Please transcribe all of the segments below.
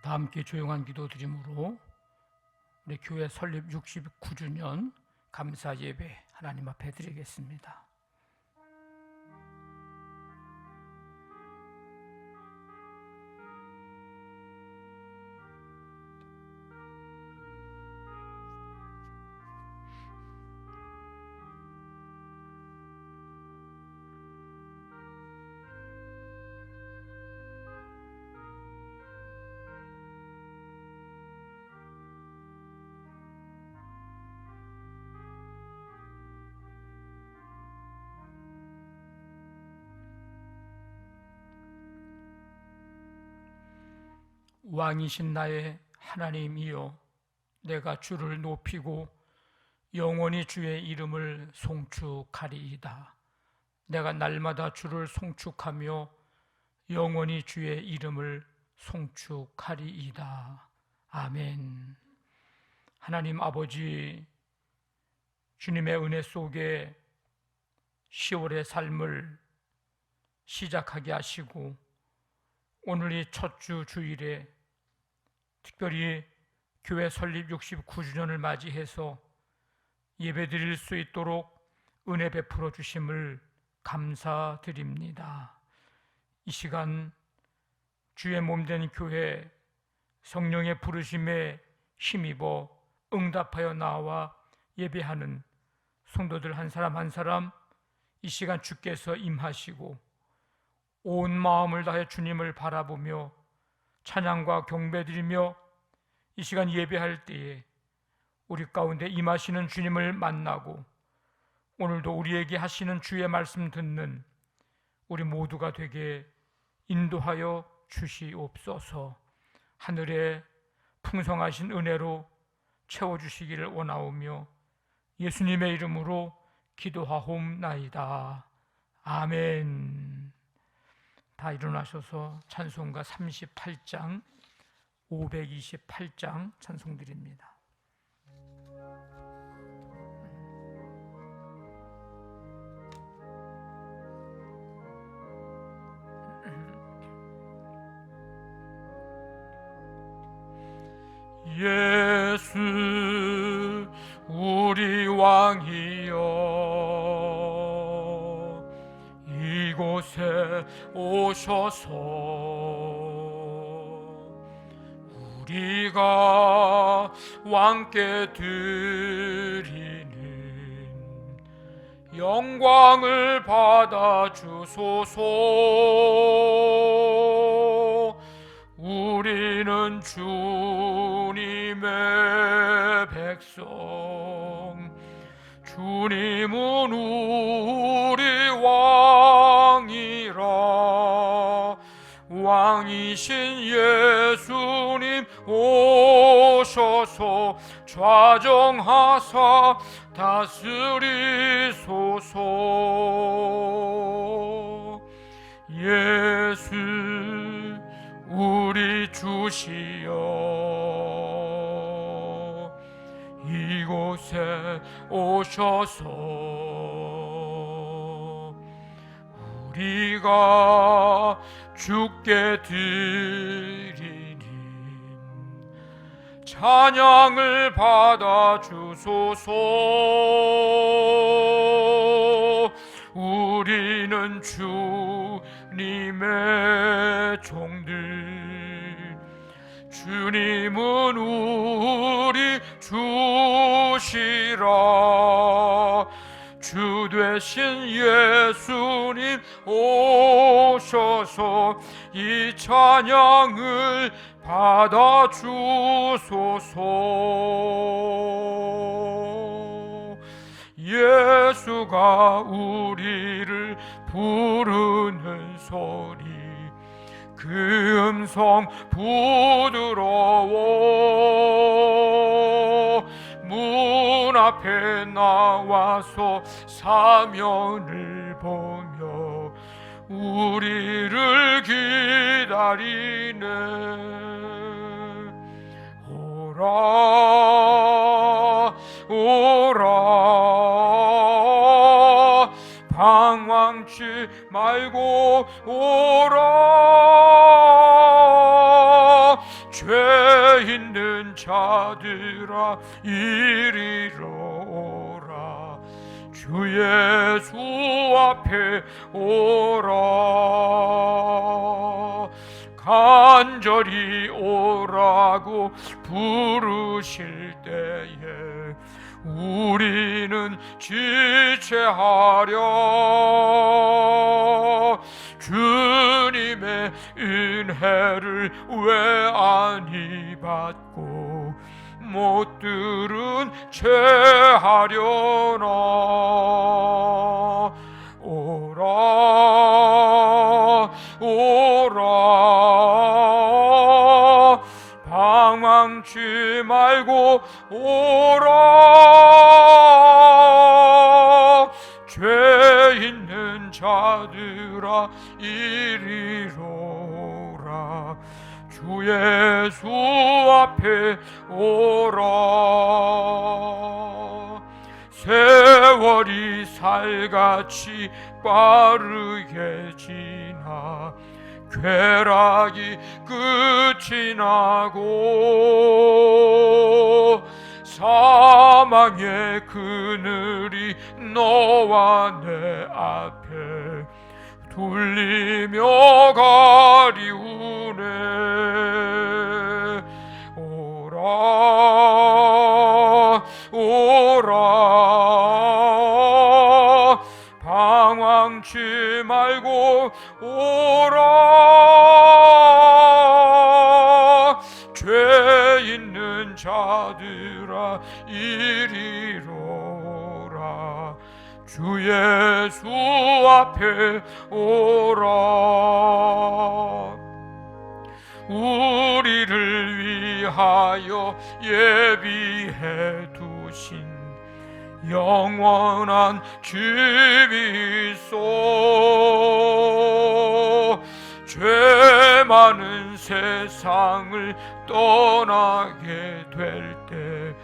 다 함께 조용한 기도 드림으로 우리 교회 설립 69주년 감사 예배 하나님 앞에 드리겠습니다. 왕이신 나의 하나님이여, 내가 주를 높이고 영원히 주의 이름을 송축하리이다. 내가 날마다 주를 송축하며 영원히 주의 이름을 송축하리이다. 아멘. 하나님 아버지, 주님의 은혜 속에 10월의 삶을 시작하게 하시고 오늘 이 첫 주 주일에 특별히 교회 설립 69주년을 맞이해서 예배드릴 수 있도록 은혜 베풀어 주심을 감사드립니다. 이 시간 주의 몸된 교회 성령의 부르심에 힘입어 응답하여 나와 예배하는 성도들 한 사람 한 사람 이 시간 주께서 임하시고 온 마음을 다해 주님을 바라보며 찬양과 경배드리며 이 시간 예배할 때에 우리 가운데 임하시는 주님을 만나고 오늘도 우리에게 하시는 주의 말씀 듣는 우리 모두가 되게 인도하여 주시옵소서. 하늘의 풍성하신 은혜로 채워주시기를 원하오며 예수님의 이름으로 기도하옵나이다. 아멘. 다 일어나셔서 찬송가 38장 528장 찬송 드립니다. 예수 우리 왕이여 이곳에 오셔서 우리가 왕께 드리는 영광을 받아 주소서. 우리는 주님의 백성, 주님은 우리 왕이라. 왕이신 예수님 오셔서 좌정하사 다스리소서. 예수 우리 주시여 이곳에 오셔서 우리가 주께 드리는 찬양을 받아 주소서. 우리는 주님의 종들, 주님은 우리 주시라. 주 되신 예수님 오셔서 이 찬양을 받아 주소서. 예수가 우리를 부르는 소리, 그 음성 부드러워. 문 앞에 나와서 사면을 보며 우리를 기다리네. 오라 오라 방황치 말고 오라. 죄 있는 자들아 이리로 오라. 주 예수 앞에 오라. 간절히 오라고 부르실 때에 우리는 지체하려. 주님의 은혜를 왜 아니 받고 못 들은 채 하려나. 오라 오라 방황치 말고 오라. 죄 있는 자들아 이리로 오라. 주 예수 앞에 오라. 세월이 살같이 빠르게 지나 쾌락이 끝이 나고 사망의 그늘이 너와 내 앞에 둘리며 가리우네. 오라 오라 방황치 말고 오라. 죄 있는 자들아 이리로 오라. 주 예수 앞에 오라. 우리를 위하여 예비해 두신 영원한 집 있어. 죄 많은 세상을 떠나게 될 때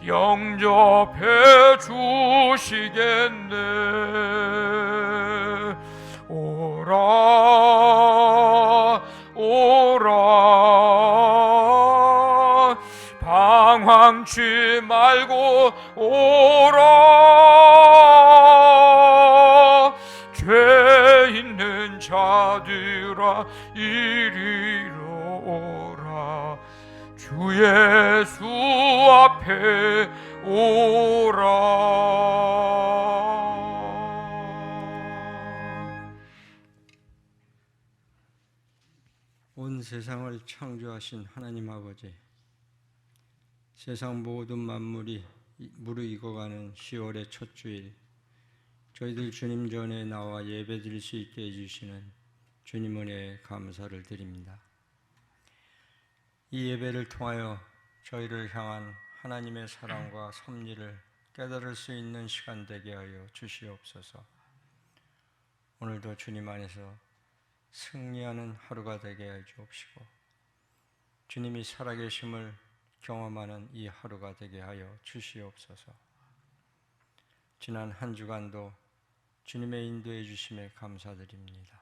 영접해 주시겠네. 오라 오라, 방황치 말고 오라. 죄 있는 자들아 이리로 오라. 주 예수 앞에 오라. 온 세상을 창조하신 하나님 아버지, 세상 모든 만물이 무르익어가는 10월의 첫 주일, 저희들 주님 전에 나와 예배드릴 수 있게 해주시는 주님 은혜에 감사를 드립니다. 이 예배를 통하여 저희를 향한 하나님의 사랑과 섭리를 깨달을 수 있는 시간 되게 하여 주시옵소서. 오늘도 주님 안에서 승리하는 하루가 되게 해 주옵시고, 주님이 살아계심을 경험하는 이 하루가 되게 하여 주시옵소서. 지난 한 주간도 주님의 인도해 주심에 감사드립니다.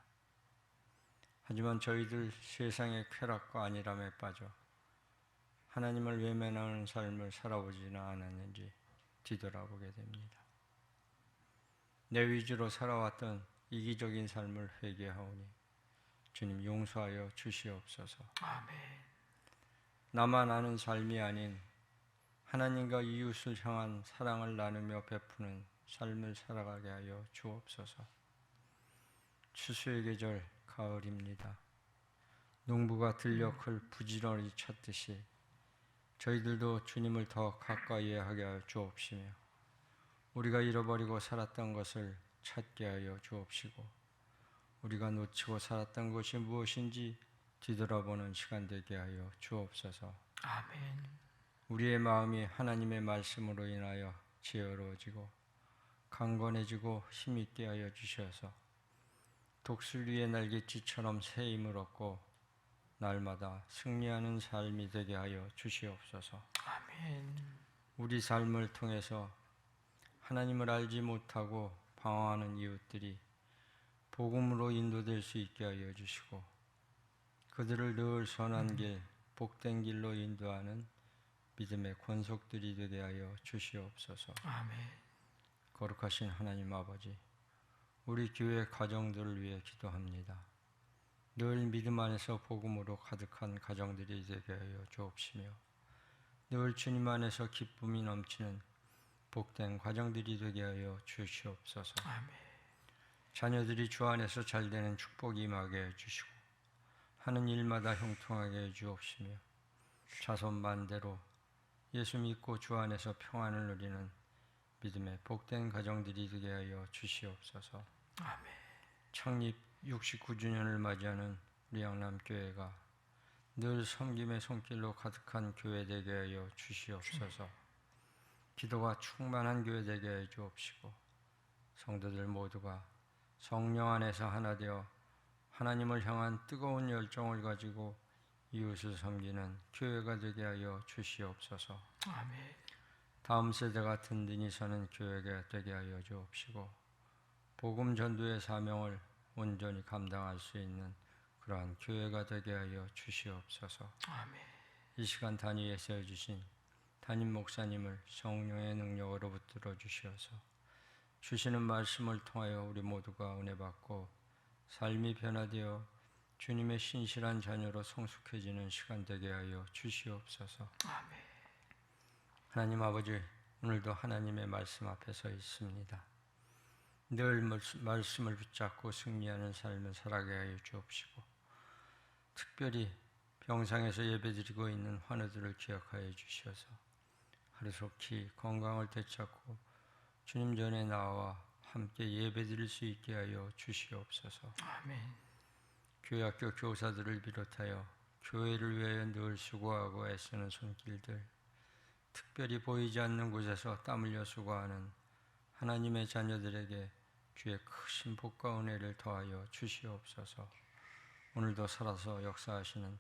하지만 저희들 세상의 쾌락과 안일함에 빠져 하나님을 외면하는 삶을 살아오지는 않았는지 뒤돌아보게 됩니다. 내 위주로 살아왔던 이기적인 삶을 회개하오니 주님 용서하여 주시옵소서. 아멘. 나만 아는 삶이 아닌 하나님과 이웃을 향한 사랑을 나누며 베푸는 삶을 살아가게 하여 주옵소서. 추수의 계절 가을입니다. 농부가 들녘을 부지런히 찾듯이 저희들도 주님을 더 가까이 하게 하여 주옵시며, 우리가 잃어버리고 살았던 것을 찾게 하여 주옵시고, 우리가 놓치고 살았던 것이 무엇인지 뒤돌아보는 시간 되게 하여 주옵소서. 아멘. 우리의 마음이 하나님의 말씀으로 인하여 지혜로워지고 강건해지고 힘있게 하여 주셔서 독수리의 날갯짓처럼 새 힘을 얻고 날마다 승리하는 삶이 되게 하여 주시옵소서. 아멘. 우리 삶을 통해서 하나님을 알지 못하고 방황하는 이웃들이 복음으로 인도될 수 있게 하여 주시고, 그들을 늘 선한 길, 복된 길로 인도하는 믿음의 권속들이 되게 하여 주시옵소서. 아멘. 거룩하신 하나님 아버지, 우리 교회 가정들을 위해 기도합니다. 늘 믿음 안에서 복음으로 가득한 가정들이 되게 하여 주옵시며, 늘 주님 안에서 기쁨이 넘치는 복된 가정들이 되게 하여 주시옵소서. 아멘. 자녀들이 주 안에서 잘되는 축복이 임하게 해주시고 하는 일마다 형통하게 해주옵시며, 자손만대로 예수 믿고 주 안에서 평안을 누리는 믿음의 복된 가정들이 되게 하여 주시옵소서. 아멘. 창립 69주년을 맞이하는 우리 양남교회가 늘 섬김의 손길로 가득한 교회 되게 하여 주시옵소서. 기도가 충만한 교회 되게 해 주옵시고, 성도들 모두가 성령 안에서 하나 되어 하나님을 향한 뜨거운 열정을 가지고 이웃을 섬기는 교회가 되게 하여 주시옵소서. 아멘. 다음 세대가 든든히 서는 교회가 되게 하여 주옵시고, 복음 전도의 사명을 온전히 감당할 수 있는 그러한 교회가 되게 하여 주시옵소서. 아멘. 이 시간 단위에 세워주신 담임 목사님을 성령의 능력으로 붙들어 주시어서 주시는 말씀을 통하여 우리 모두가 은혜 받고 삶이 변화되어 주님의 신실한 자녀로 성숙해지는 시간 되게 하여 주시옵소서. 아멘. 하나님 아버지, 오늘도 하나님의 말씀 앞에 서 있습니다. 늘 말씀을 붙잡고 승리하는 삶을 살아가게 하여 주옵시고, 특별히 병상에서 예배드리고 있는 환우들을 기억하여 주시어서 하루속히 건강을 되찾고 주님 전에 나와 함께 예배드릴 수 있게 하여 주시옵소서. 아멘. 교회 학교 교사들을 비롯하여 교회를 위하여 늘 수고하고 애쓰는 손길들, 특별히 보이지 않는 곳에서 땀 흘려 수고하는 하나님의 자녀들에게 주의 크신 복과 은혜를 더하여 주시옵소서. 오늘도 살아서 역사하시는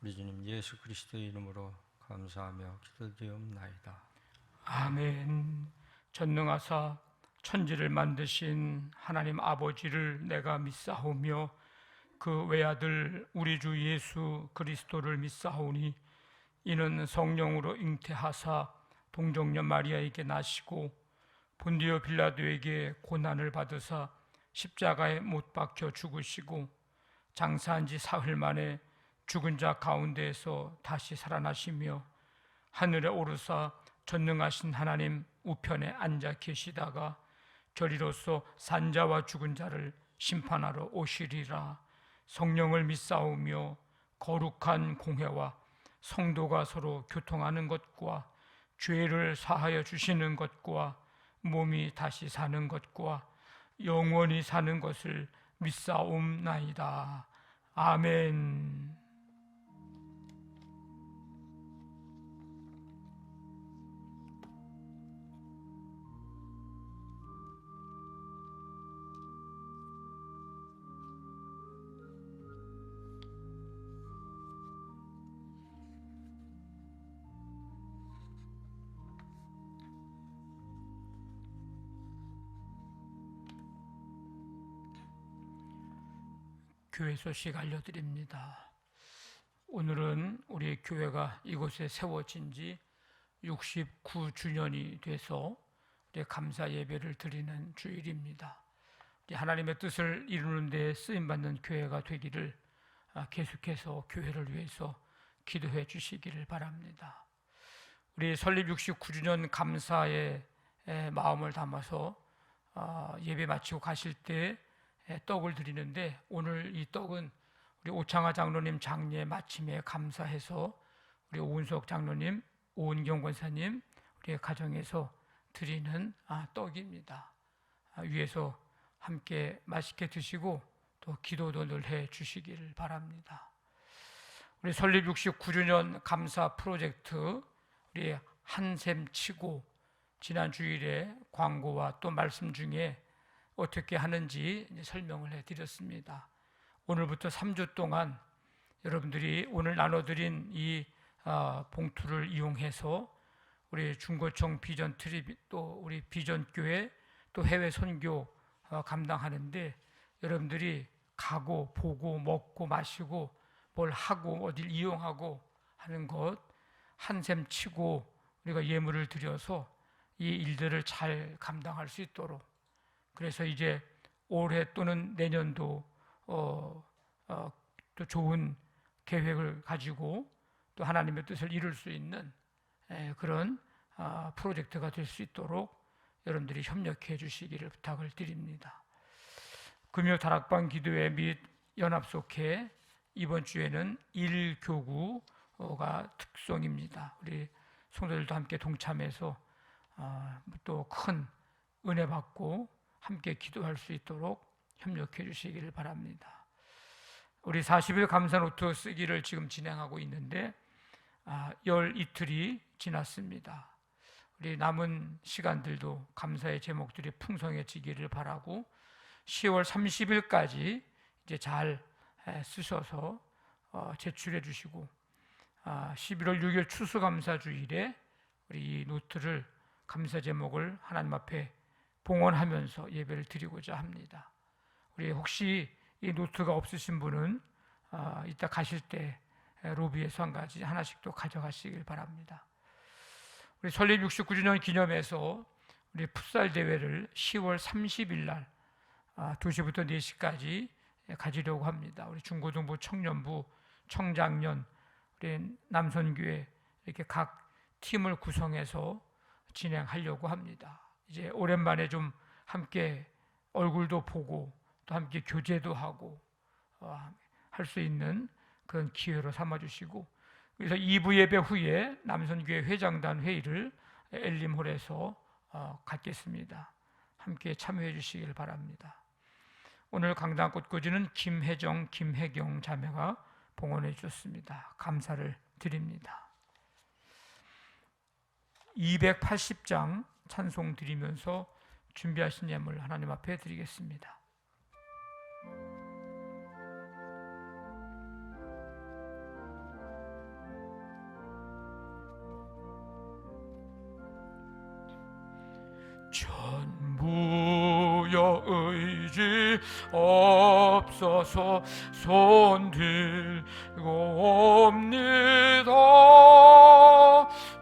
우리 주님 예수 그리스도의 이름으로 감사하며 기도드리옵나이다. 아멘. 전능하사 천지를 만드신 하나님 아버지를 내가 믿사오며 그 외아들 우리 주 예수 그리스도를 믿사오니 이는 성령으로 잉태하사 동정녀 마리아에게 나시고 본디오 빌라도에게 고난을 받으사 십자가에 못 박혀 죽으시고 장사한 지 사흘 만에 죽은 자 가운데에서 다시 살아나시며 하늘에 오르사 전능하신 하나님 우편에 앉아 계시다가 저리로서 산자와 죽은 자를 심판하러 오시리라. 성령을 믿사오며 거룩한 공회와 성도가 서로 교통하는 것과 죄를 사하여 주시는 것과 몸이 다시 사는 것과 영원히 사는 것을 믿사옵나이다. 아멘. 교회 소식 알려드립니다. 오늘은 우리 교회가 이곳에 세워진 지 69주년이 돼서 우리 감사 예배를 드리는 주일입니다. 하나님의 뜻을 이루는 데 쓰임받는 교회가 되기를 계속해서 교회를 위해서 기도해 주시기를 바랍니다. 우리 설립 69주년 감사의 마음을 담아서 예배 마치고 가실 때 떡을 드리는데, 오늘 이 떡은 우리 오창하 장로님 장례 마침에 감사해서 우리 오은석 장로님, 오은경 권사님 우리 가정에서 드리는 떡입니다. 위에서 함께 맛있게 드시고 또 기도도 늘 해 주시기를 바랍니다. 우리 설립 69주년 감사 프로젝트 우리 한샘 치고 지난 주일에 광고와 또 말씀 중에 어떻게 하는지 설명을 해드렸습니다. 오늘부터 3주 동안 여러분들이 오늘 나눠드린 이 봉투를 이용해서 우리 중고청 비전 트립 또 우리 비전교회 또 해외 선교 감당하는데, 여러분들이 가고 보고 먹고 마시고 뭘 하고 어딜 이용하고 하는 것 한샘 치고 우리가 예물을 드려서 이 일들을 잘 감당할 수 있도록, 그래서 이제 올해 또는 내년도 또 좋은 계획을 가지고 또 하나님의 뜻을 이룰 수 있는 그런 프로젝트가 될 수 있도록 여러분들이 협력해 주시기를 부탁을 드립니다. 금요 다락방 기도회 및 연합속회 이번 주에는 1교구가 특송입니다. 우리 성도들도 함께 동참해서 또 큰 은혜 받고 함께 기도할 수 있도록 협력해 주시기를 바랍니다. 우리 40일 감사 노트 쓰기를 지금 진행하고 있는데 열 이틀이 지났습니다. 우리 남은 시간들도 감사의 제목들이 풍성해지기를 바라고 10월 30일까지 이제 잘 쓰셔서 제출해 주시고 11월 6일 추수감사주일에 우리 이 노트를 감사 제목을 하나님 앞에 봉헌하면서 예배를 드리고자 합니다. 우리 혹시 이 노트가 없으신 분은 이따 가실 때 로비에서 한 가지 하나씩 또 가져가시길 바랍니다. 우리 설립 69주년 기념해서 우리 풋살 대회를 10월 30일 날 2시부터 4시까지 가지려고 합니다. 우리 중고등부, 청년부, 청장년, 우리 남선교회 이렇게 각 팀을 구성해서 진행하려고 합니다. 이제 오랜만에 좀 함께 얼굴도 보고 또 함께 교제도 하고 할 수 있는 그런 기회로 삼아주시고, 그래서 2부 예배 후에 남선교회 회장단 회의를 엘림홀에서 갖겠습니다. 함께 참여해 주시길 바랍니다. 오늘 강단 꽃꽂이는 김혜정, 김혜경 자매가 봉헌해 주셨습니다. 감사를 드립니다. 280장 찬송 드리면서 준비하신 예물 하나님 앞에 드리겠습니다. 전부여 의지 없어서 손 들고 옵니다.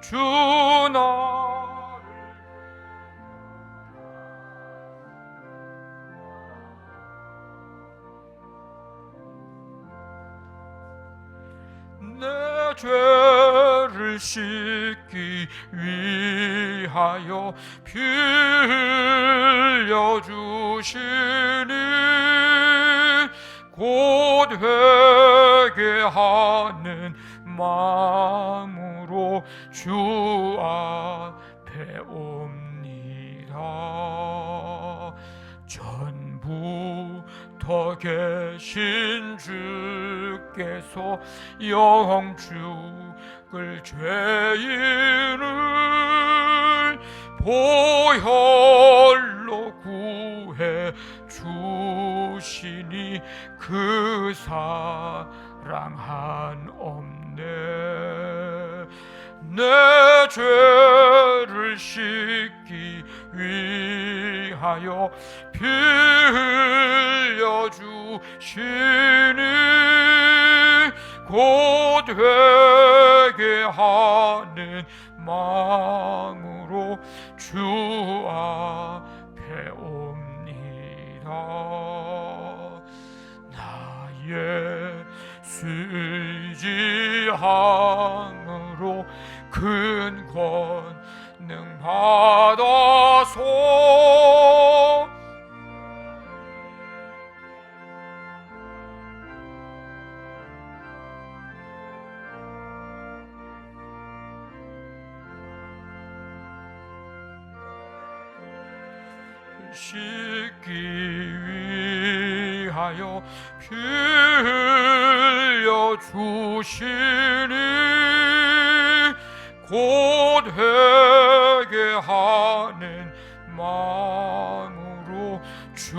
주 나를 내 죄를 씻기 위하여 피 흘려주시니 곧 회개하는 마음으로 주 앞에 옵니다. 전부터 계신 주께서 영영 죽을 죄인을 보혈로 구해 주시니 그 사랑 한없네. 내 죄를 씻기 위하여 피 흘려주시니 곧 회개하는 마음으로 주 앞에 옵니다. 나의 의지함으로 큰 권능 받아서 씻기 위하여 피 흘려주시니 곧 회개하는 마음으로 주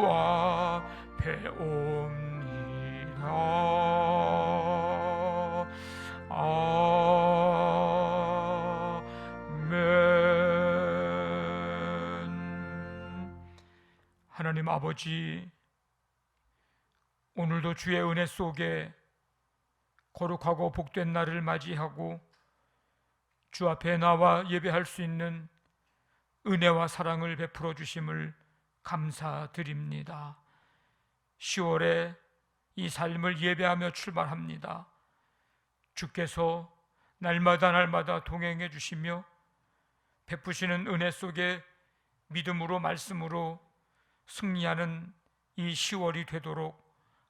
앞에 옵니다. 아멘. 하나님 아버지, 오늘도 주의 은혜 속에 거룩하고 복된 날을 맞이하고 주 앞에 나와 예배할 수 있는 은혜와 사랑을 베풀어 주심을 감사드립니다. 10월에 이 삶을 예배하며 출발합니다. 주께서 날마다 동행해 주시며 베푸시는 은혜 속에 믿음으로 말씀으로 승리하는 이 10월이 되도록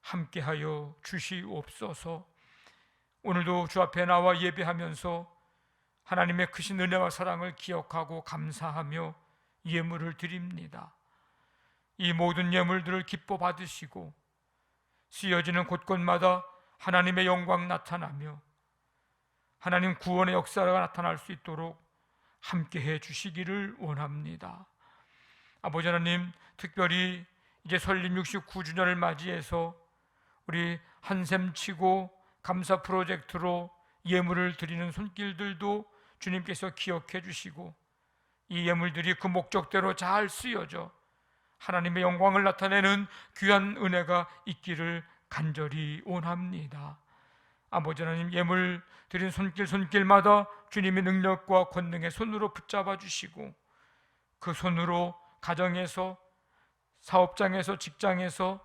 함께하여 주시옵소서. 오늘도 주 앞에 나와 예배하면서 하나님의 크신 은혜와 사랑을 기억하고 감사하며 예물을 드립니다. 이 모든 예물들을 기뻐 받으시고 쓰여지는 곳곳마다 하나님의 영광 나타나며 하나님 구원의 역사가 나타날 수 있도록 함께해 주시기를 원합니다. 아버지 하나님, 특별히 이제 설립 69주년을 맞이해서 우리 한샘 치고 감사 프로젝트로 예물을 드리는 손길들도 주님께서 기억해 주시고 이 예물들이 그 목적대로 잘 쓰여져 하나님의 영광을 나타내는 귀한 은혜가 있기를 간절히 원합니다. 아버지 하나님, 예물 드린 손길마다 주님의 능력과 권능의 손으로 붙잡아 주시고 그 손으로 가정에서, 사업장에서, 직장에서,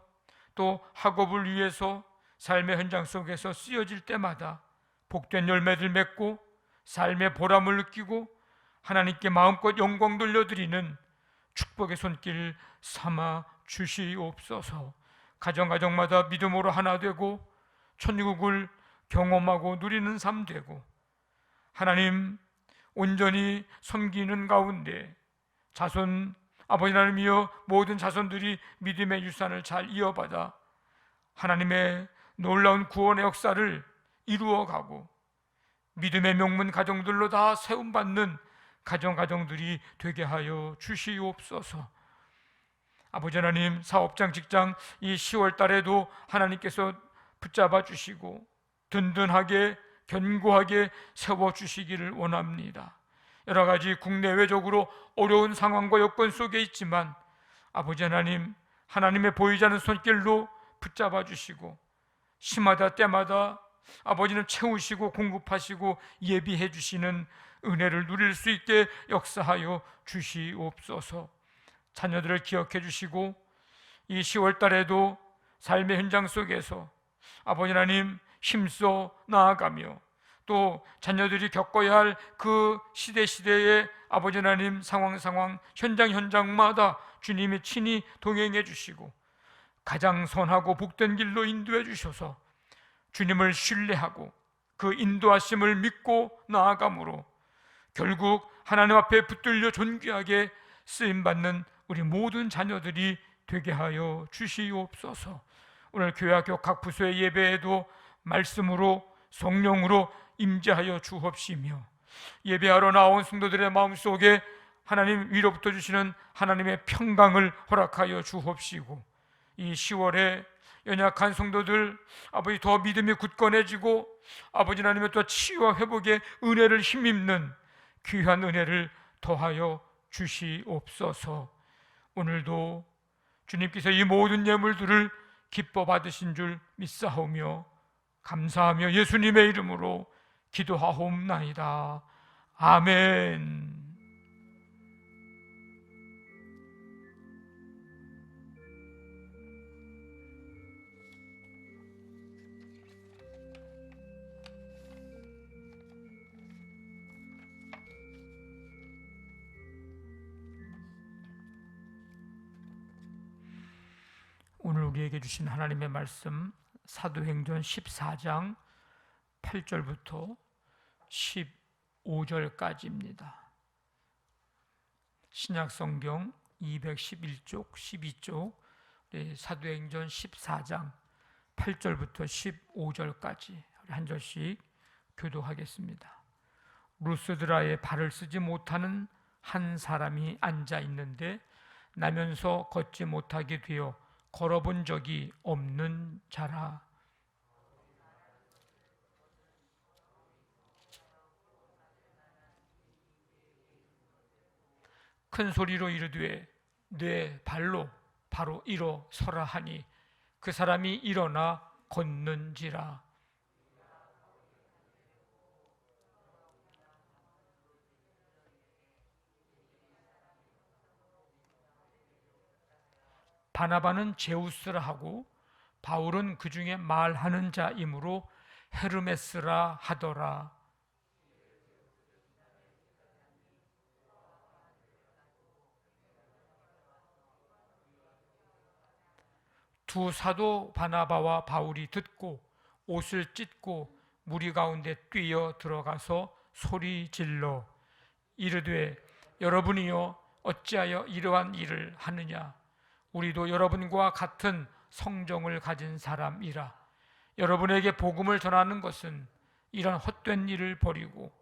또 학업을 위해서 삶의 현장 속에서 쓰여질 때마다 복된 열매를 맺고 삶의 보람을 느끼고 하나님께 마음껏 영광 돌려드리는 축복의 손길 삼아 주시옵소서. 가정마다 믿음으로 하나 되고 천국을 경험하고 누리는 삶 되고 하나님 온전히 섬기는 가운데 자손 아버지 하나님이여, 모든 자손들이 믿음의 유산을 잘 이어받아 하나님의 놀라운 구원의 역사를 이루어가고 믿음의 명문 가정들로 다 세움받는 가정들이 되게 하여 주시옵소서. 아버지 하나님, 사업장, 직장 이 10월 달에도 하나님께서 붙잡아 주시고 든든하게 견고하게 세워주시기를 원합니다. 여러 가지 국내외적으로 어려운 상황과 여건 속에 있지만 아버지 하나님, 하나님의 보이지 않는 손길로 붙잡아 주시고 시마다 때마다 아버지는 채우시고 공급하시고 예비해 주시는 은혜를 누릴 수 있게 역사하여 주시옵소서. 자녀들을 기억해 주시고 이 10월 달에도 삶의 현장 속에서 아버지 하나님 힘써 나아가며 또 자녀들이 겪어야 할 그 시대의 아버지 하나님 상황 현장마다 주님이 친히 동행해 주시고 가장 선하고 복된 길로 인도해 주셔서 주님을 신뢰하고 그 인도하심을 믿고 나아감으로 결국 하나님 앞에 붙들려 존귀하게 쓰임받는 우리 모든 자녀들이 되게 하여 주시옵소서. 오늘 교회학교 각 부서의 예배에도 말씀으로 성령으로 임재하여 주옵시며 예배하러 나온 성도들의 마음속에 하나님 위로부터 주시는 하나님의 평강을 허락하여 주옵시고 이 10월에 연약한 성도들 아버지 더 믿음이 굳건해지고 아버지 하나님의 또 치유와 회복의 은혜를 힘입는 귀한 은혜를 더하여 주시옵소서. 오늘도 주님께서 이 모든 예물들을 기뻐 받으신 줄 믿사오며 감사하며 예수님의 이름으로 기도하옵나이다. 아멘. 오늘 우리에게 주신 하나님의 말씀 사도행전 14장 8절부터 15절까지입니다. 신약성경 211쪽 12쪽 사도행전 14장 8절부터 15절까지 한 절씩 교도하겠습니다. 루스드라에 발을 쓰지 못하는 한 사람이 앉아 있는데 나면서 걷지 못하게 되어 걸어본 적이 없는 자라. 큰 소리로 이르되 내 발로 바로 일어서라 하니 그 사람이 일어나 걷는지라. 바나바는 제우스라 하고 바울은 그 중에 말하는 자이므로 헤르메스라 하더라. 두 사도 바나바와 바울이 듣고 옷을 찢고 무리 가운데 뛰어 들어가서 소리 질러 이르되 여러분이여 어찌하여 이러한 일을 하느냐. 우리도 여러분과 같은 성정을 가진 사람이라. 여러분에게 복음을 전하는 것은 이런 헛된 일을 버리고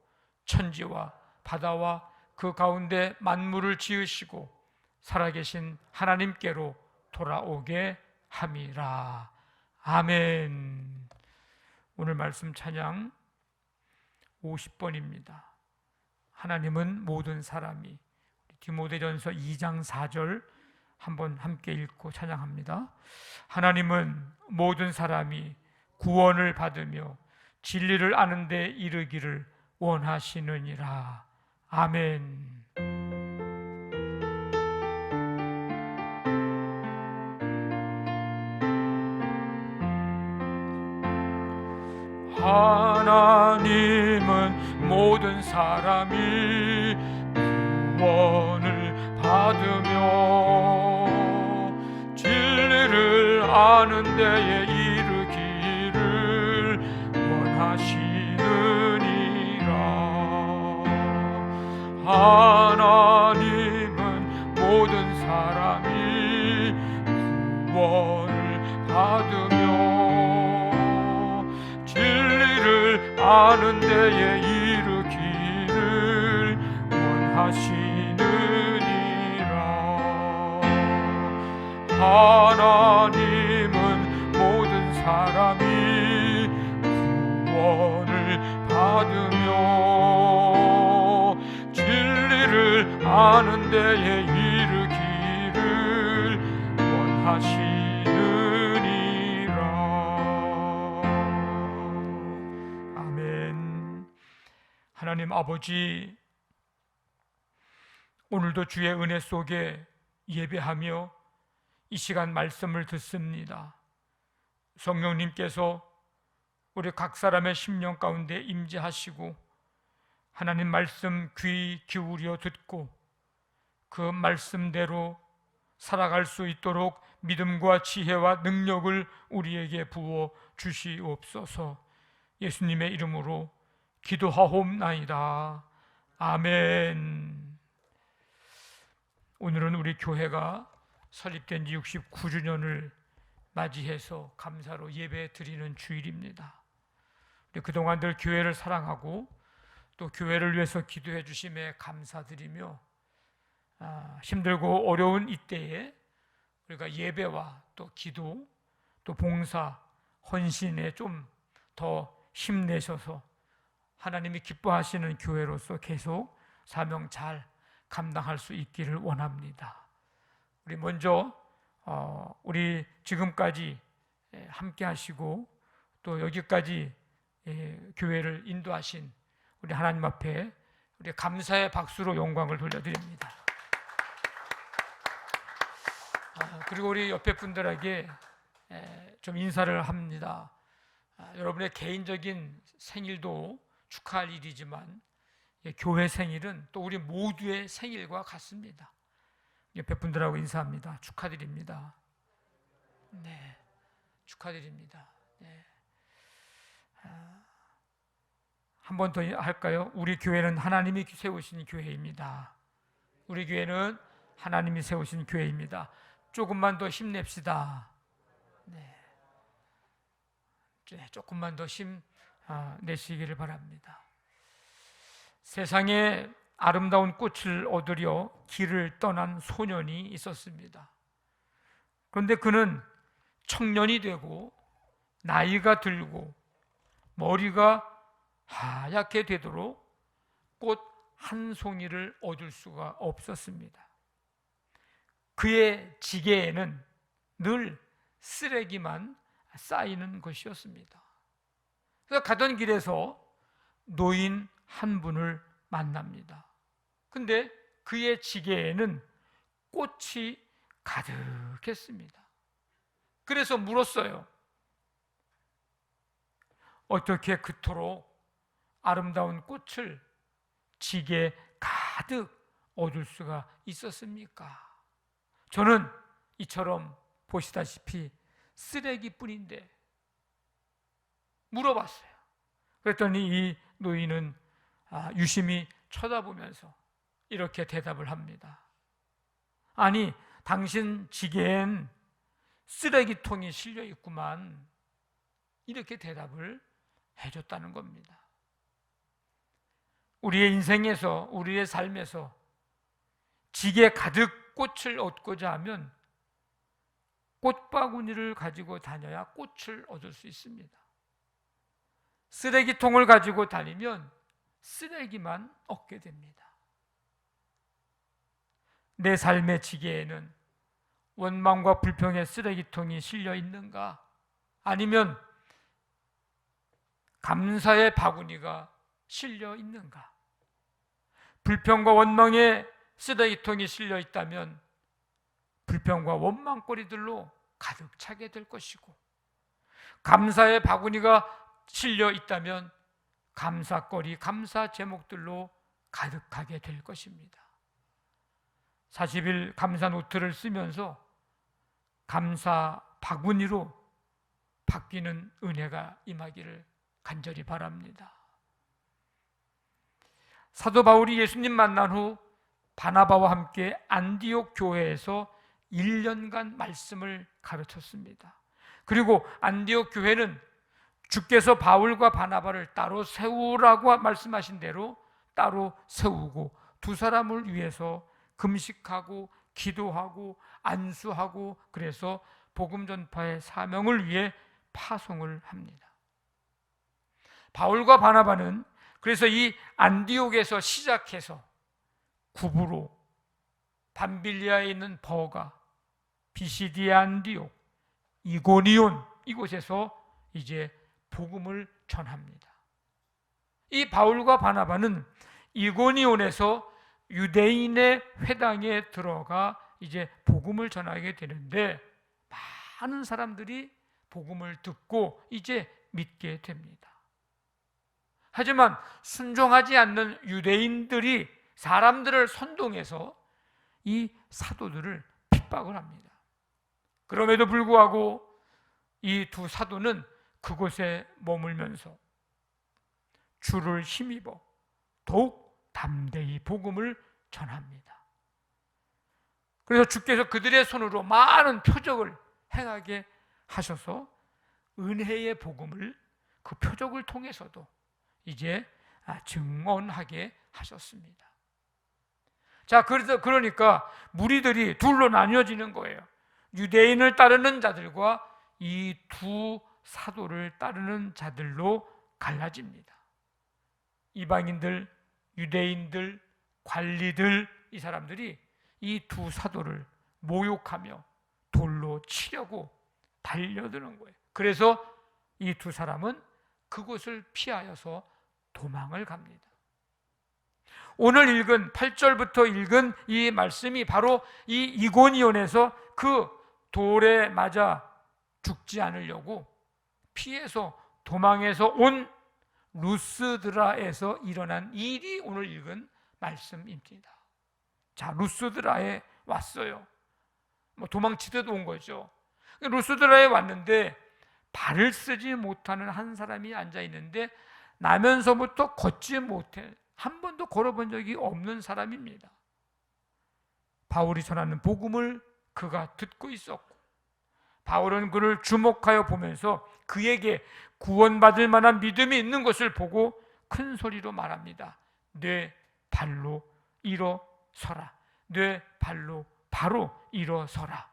천지와 바다와 그 가운데 만물을 지으시고 살아계신 하나님께로 돌아오게 함이라. 아멘. 오늘 말씀 찬양 50번입니다. 하나님은 모든 사람이. 디모데전서 2장 4절 한번 함께 읽고 찬양합니다. 하나님은 모든 사람이 구원을 받으며 진리를 아는 데 이르기를 원하시느니라. 아멘. 하나님은 모든 사람이 구원을 받으며 진리를 아는 데에 이르기를 원하시느니라. 하나님은 모든 사람이 구원을 받으며 진리를 아는 데에 이르기를 원하시느니라. 하나님은 모든 사람이 구원을 받으며 진리를 아는 데에 이르기를 원하시느니라. 아멘. 하나님 아버지, 오늘도 주의 은혜 속에 예배하며 이 시간 말씀을 듣습니다. 성령님께서 우리 각 사람의 심령 가운데 임재하시고 하나님 말씀 귀 기울여 듣고 그 말씀대로 살아갈 수 있도록 믿음과 지혜와 능력을 우리에게 부어 주시옵소서. 예수님의 이름으로 기도하옵나이다. 아멘. 오늘은 우리 교회가 설립된 지 69주년을 맞이해서 감사로 예배 드리는 주일입니다. 우리 그동안 늘 교회를 사랑하고 또 교회를 위해서 기도해 주심에 감사드리며 힘들고 어려운 이때에 우리가 예배와 또 기도 또 봉사 헌신에 좀 더 힘내셔서 하나님이 기뻐하시는 교회로서 계속 사명 잘 감당할 수 있기를 원합니다. 우리 먼저 우리 지금까지 함께 하시고 또 여기까지 교회를 인도하신 우리 하나님 앞에 우리 감사의 박수로 영광을 돌려드립니다. 그리고 우리 옆에 분들에게 좀 인사를 합니다. 여러분의 개인적인 생일도 축하할 일이지만 교회 생일은 또 우리 모두의 생일과 같습니다. 옆에 분들하고 인사합니다. 축하드립니다. 네, 축하드립니다. 네. 한 번 더 할까요? 우리 교회는 하나님이 세우신 교회입니다. 우리 교회는 하나님이 세우신 교회입니다. 조금만 더 힘냅시다. 네. 조금만 더 힘 내시기를 바랍니다. 세상에 아름다운 꽃을 얻으려 길을 떠난 소년이 있었습니다. 그런데 그는 청년이 되고 나이가 들고 머리가 하얗게 되도록 꽃 한 송이를 얻을 수가 없었습니다. 그의 지게에는 늘 쓰레기만 쌓이는 것이었습니다. 그래서 가던 길에서 노인 한 분을 만납니다. 근데 그의 지게에는 꽃이 가득했습니다. 그래서 물었어요. 어떻게 그토록 아름다운 꽃을 지게에 가득 얻을 수가 있었습니까? 저는 이처럼 보시다시피 쓰레기뿐인데 물어봤어요. 그랬더니 이 노인은 유심히 쳐다보면서 이렇게 대답을 합니다. 아니, 당신 지게엔 쓰레기통이 실려 있구만. 이렇게 대답을 해줬다는 겁니다. 우리의 인생에서, 우리의 삶에서 지게 가득 꽃을 얻고자 하면 꽃바구니를 가지고 다녀야 꽃을 얻을 수 있습니다. 쓰레기통을 가지고 다니면 쓰레기만 얻게 됩니다. 내 삶의 지게에는 원망과 불평의 쓰레기통이 실려 있는가? 아니면 감사의 바구니가 실려 있는가? 불평과 원망의 쓰레기통이 실려 있다면 불평과 원망거리들로 가득 차게 될 것이고, 감사의 바구니가 실려 있다면 감사거리, 감사 제목들로 가득하게 될 것입니다. 40일 감사 노트를 쓰면서 감사 바구니로 바뀌는 은혜가 임하기를 간절히 바랍니다. 사도 바울이 예수님 만난 후 바나바와 함께 안디옥 교회에서 1년간 말씀을 가르쳤습니다. 그리고 안디옥 교회는 주께서 바울과 바나바를 따로 세우라고 말씀하신 대로 따로 세우고 두 사람을 위해서 금식하고 기도하고 안수하고 그래서 복음 전파의 사명을 위해 파송을 합니다. 바울과 바나바는 그래서 이 안디옥에서 시작해서 구브로, 밤빌리아에 있는 버가, 비시디아 안디옥, 이고니온 이곳에서 이제 복음을 전합니다. 이 바울과 바나바는 이고니온에서 유대인의 회당에 들어가 이제 복음을 전하게 되는데 많은 사람들이 복음을 듣고 이제 믿게 됩니다. 하지만 순종하지 않는 유대인들이 사람들을 선동해서 이 사도들을 핍박을 합니다. 그럼에도 불구하고 이 두 사도는 그곳에 머물면서 주를 힘입어 더욱 담대히 복음을 전합니다. 그래서 주께서 그들의 손으로 많은 표적을 행하게 하셔서 은혜의 복음을 그 표적을 통해서도 이제 증언하게 하셨습니다. 자, 그러니까 무리들이 둘로 나뉘어지는 거예요. 유대인을 따르는 자들과 이 두 사도를 따르는 자들로 갈라집니다. 이방인들, 유대인들, 관리들 이 사람들이 이 두 사도를 모욕하며 돌로 치려고 달려드는 거예요. 그래서 이 두 사람은 그곳을 피하여서 도망을 갑니다. 오늘 읽은 8절부터 읽은 이 말씀이 바로 이 이고니온에서 그 돌에 맞아 죽지 않으려고 피해서 도망해서 온 루스드라에서 일어난 일이 오늘 읽은 말씀입니다. 자, 루스드라에 왔어요. 도망치듯 온 거죠. 루스드라에 왔는데 발을 쓰지 못하는 한 사람이 앉아 있는데 나면서부터 걷지 못해 한 번도 걸어본 적이 없는 사람입니다. 바울이 전하는 복음을 그가 듣고 있었고 바울은 그를 주목하여 보면서 그에게 구원받을 만한 믿음이 있는 것을 보고 큰 소리로 말합니다. 내 발로 일어서라. 내 발로 바로 일어서라.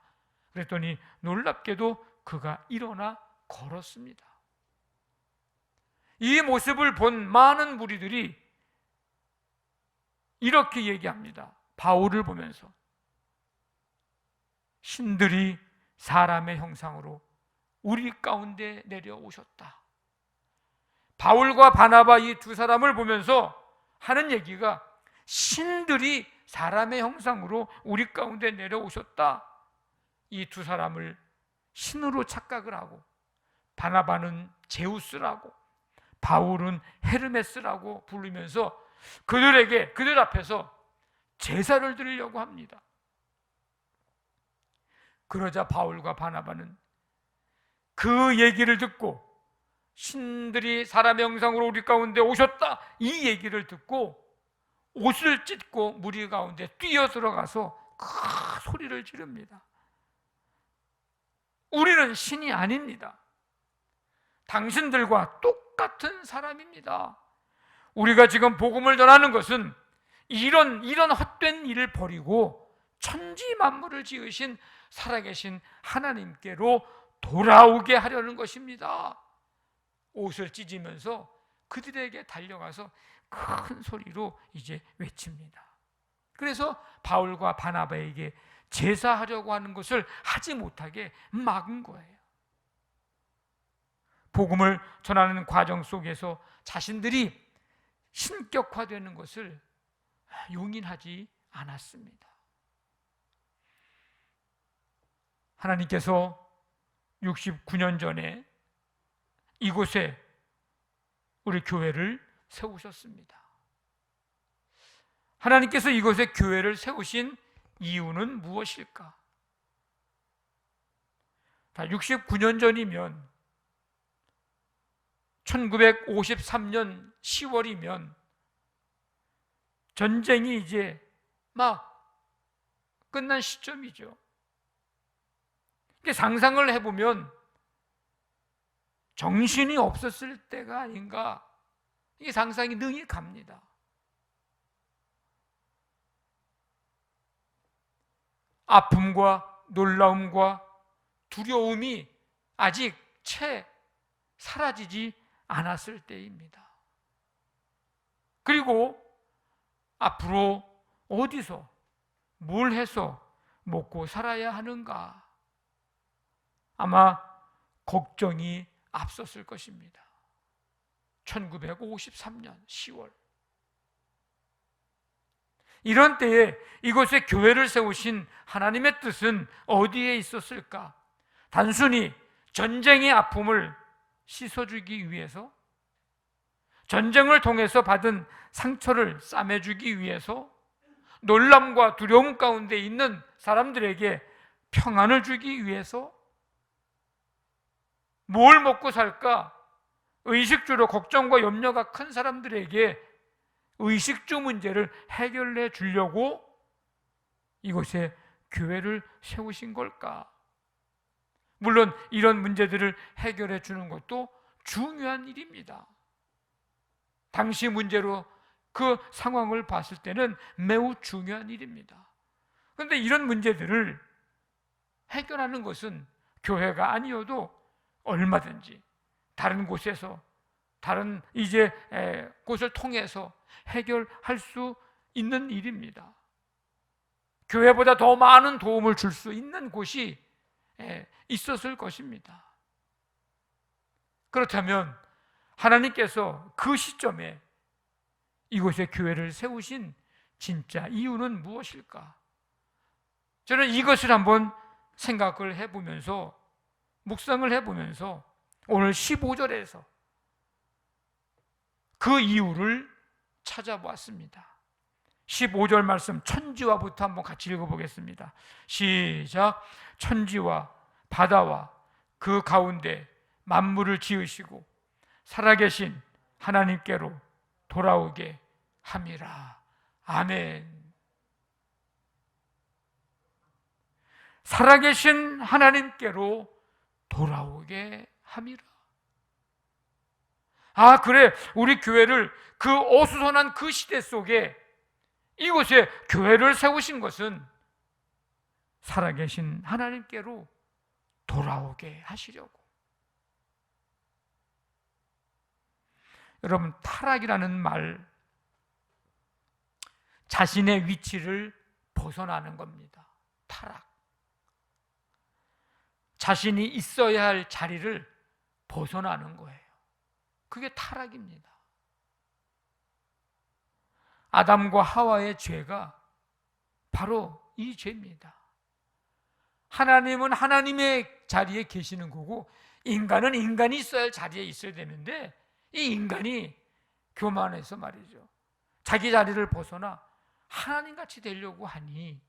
그랬더니 놀랍게도 그가 일어나 걸었습니다. 이 모습을 본 많은 무리들이 이렇게 얘기합니다. 바울을 보면서 신들이 사람의 형상으로 우리 가운데 내려오셨다. 바울과 바나바 이 두 사람을 보면서 하는 얘기가 신들이 사람의 형상으로 우리 가운데 내려오셨다. 이 두 사람을 신으로 착각을 하고 바나바는 제우스라고 바울은 헤르메스라고 부르면서 그들 앞에서 제사를 드리려고 합니다. 그러자 바울과 바나바는 그 얘기를 듣고 신들이 사람의 형상으로 우리 가운데 오셨다 이 얘기를 듣고 옷을 찢고 무리 가운데 뛰어 들어가서 큰 소리를 지릅니다. 우리는 신이 아닙니다. 당신들과 똑같은 사람입니다. 우리가 지금 복음을 전하는 것은 이런 헛된 일을 버리고 천지 만물을 지으신 살아계신 하나님께로 돌아오게 하려는 것입니다. 옷을 찢으면서 그들에게 달려가서 큰 소리로 이제 외칩니다. 그래서 바울과 바나바에게 제사하려고 하는 것을 하지 못하게 막은 거예요. 복음을 전하는 과정 속에서 자신들이 신격화되는 것을 용인하지 않았습니다. 하나님께서 69년 전에 이곳에 우리 교회를 세우셨습니다. 하나님께서 이곳에 교회를 세우신 이유는 무엇일까? 69년 전이면 1953년 10월이면 전쟁이 이제 막 끝난 시점이죠. 상상을 해보면 정신이 없었을 때가 아닌가, 이게 상상이 능히 갑니다. 아픔과 놀라움과 두려움이 아직 채 사라지지 않았을 때입니다. 그리고 앞으로 어디서 뭘 해서 먹고 살아야 하는가, 아마 걱정이 앞섰을 것입니다. 1953년 10월, 이런 때에 이곳에 교회를 세우신 하나님의 뜻은 어디에 있었을까? 단순히 전쟁의 아픔을 씻어주기 위해서, 전쟁을 통해서 받은 상처를 싸매주기 위해서, 놀람과 두려움 가운데 있는 사람들에게 평안을 주기 위해서, 뭘 먹고 살까 의식주로 걱정과 염려가 큰 사람들에게 의식주 문제를 해결해 주려고 이곳에 교회를 세우신 걸까? 물론 이런 문제들을 해결해 주는 것도 중요한 일입니다. 당시 문제로 그 상황을 봤을 때는 매우 중요한 일입니다. 그런데 이런 문제들을 해결하는 것은 교회가 아니어도 얼마든지 다른 곳에서, 다른 곳을 통해서 해결할 수 있는 일입니다. 교회보다 더 많은 도움을 줄 수 있는 곳이 있었을 것입니다. 그렇다면 하나님께서 그 시점에 이곳에 교회를 세우신 진짜 이유는 무엇일까? 저는 이것을 한번 생각을 해보면서, 묵상을 해보면서 오늘 15절에서 그 이유를 찾아보았습니다. 15절 말씀 천지와부터 한번 같이 읽어보겠습니다. 시작. 천지와 바다와 그 가운데 만물을 지으시고 살아계신 하나님께로 돌아오게 함이라. 아멘. 살아계신 하나님께로 돌아오게 함이라. 아, 그래, 우리 교회를 그 어수선한 그 시대 속에 이곳에 교회를 세우신 것은 살아계신 하나님께로 돌아오게 하시려고. 여러분, 타락이라는 말, 자신의 위치를 벗어나는 겁니다. 타락. 자신이 있어야 할 자리를 벗어나는 거예요. 그게 타락입니다. 아담과 하와의 죄가 바로 이 죄입니다. 하나님은 하나님의 자리에 계시는 거고, 인간은 인간이 있어야 할 자리에 있어야 되는데, 이 인간이 교만해서 말이죠, 자기 자리를 벗어나 하나님같이 되려고 하니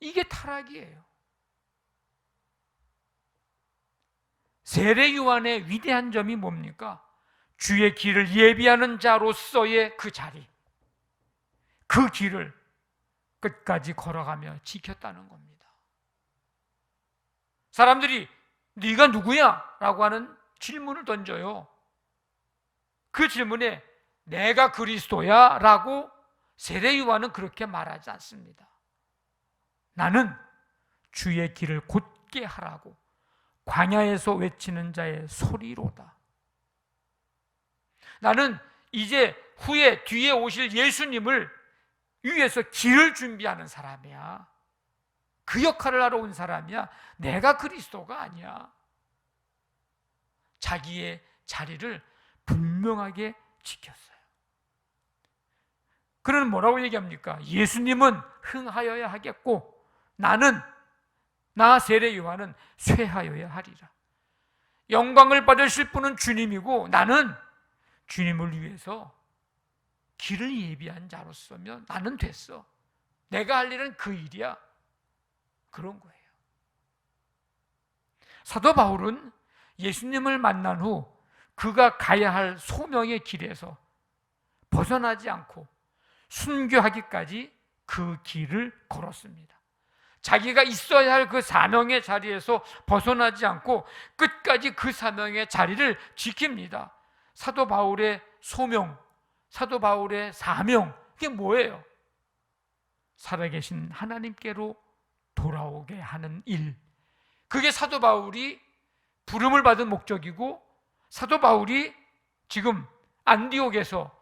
이게 타락이에요. 세례 요한의 위대한 점이 뭡니까? 주의 길을 예비하는 자로서의 그 자리, 그 길을 끝까지 걸어가며 지켰다는 겁니다. 사람들이 네가 누구야? 라고 하는 질문을 던져요. 그 질문에 내가 그리스도야 라고 세례 요한은 그렇게 말하지 않습니다. 나는 주의 길을 곧게 하라고 광야에서 외치는 자의 소리로다. 나는 이제 후에 뒤에 오실 예수님을 위해서 길을 준비하는 사람이야. 그 역할을 하러 온 사람이야. 내가 그리스도가 아니야. 자기의 자리를 분명하게 지켰어요. 그는 뭐라고 얘기합니까? 예수님은 흥하여야 하겠고 나 세례 요한은 쇠하여야 하리라. 영광을 받으실 분은 주님이고 나는 주님을 위해서 길을 예비한 자로서면 나는 됐어. 내가 할 일은 그 일이야. 그런 거예요. 사도 바울은 예수님을 만난 후 그가 가야 할 소명의 길에서 벗어나지 않고 순교하기까지 그 길을 걸었습니다. 자기가 있어야 할 그 사명의 자리에서 벗어나지 않고 끝까지 그 사명의 자리를 지킵니다. 사도 바울의 소명, 사도 바울의 사명, 그게 뭐예요? 살아계신 하나님께로 돌아오게 하는 일. 그게 사도 바울이 부름을 받은 목적이고, 사도 바울이 지금 안디옥에서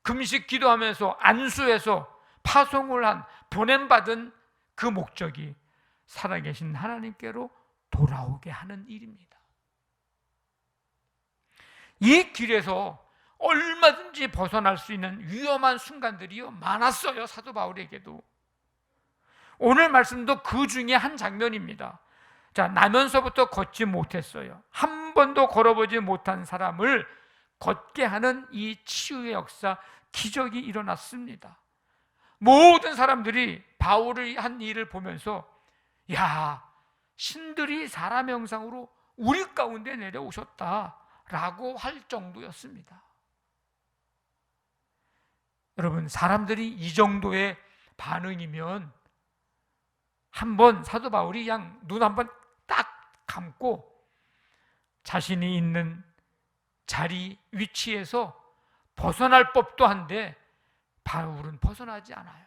금식 기도하면서 안수해서 파송을 한, 보냄받은 그 목적이 살아계신 하나님께로 돌아오게 하는 일입니다. 이 길에서 얼마든지 벗어날 수 있는 위험한 순간들이 많았어요. 사도 바울에게도. 오늘 말씀도 그 중에 한 장면입니다. 자, 나면서부터 걷지 못했어요. 한 번도 걸어보지 못한 사람을 걷게 하는 이 치유의 역사, 기적이 일어났습니다. 모든 사람들이 바울이 한 일을 보면서, 야, 신들이 사람의 형상으로 우리 가운데 내려오셨다라고 할 정도였습니다. 여러분, 사람들이 이 정도의 반응이면 한번 사도 바울이 그냥 눈 한번 딱 감고 자신이 있는 자리, 위치에서 벗어날 법도 한데 바울은 벗어나지 않아요.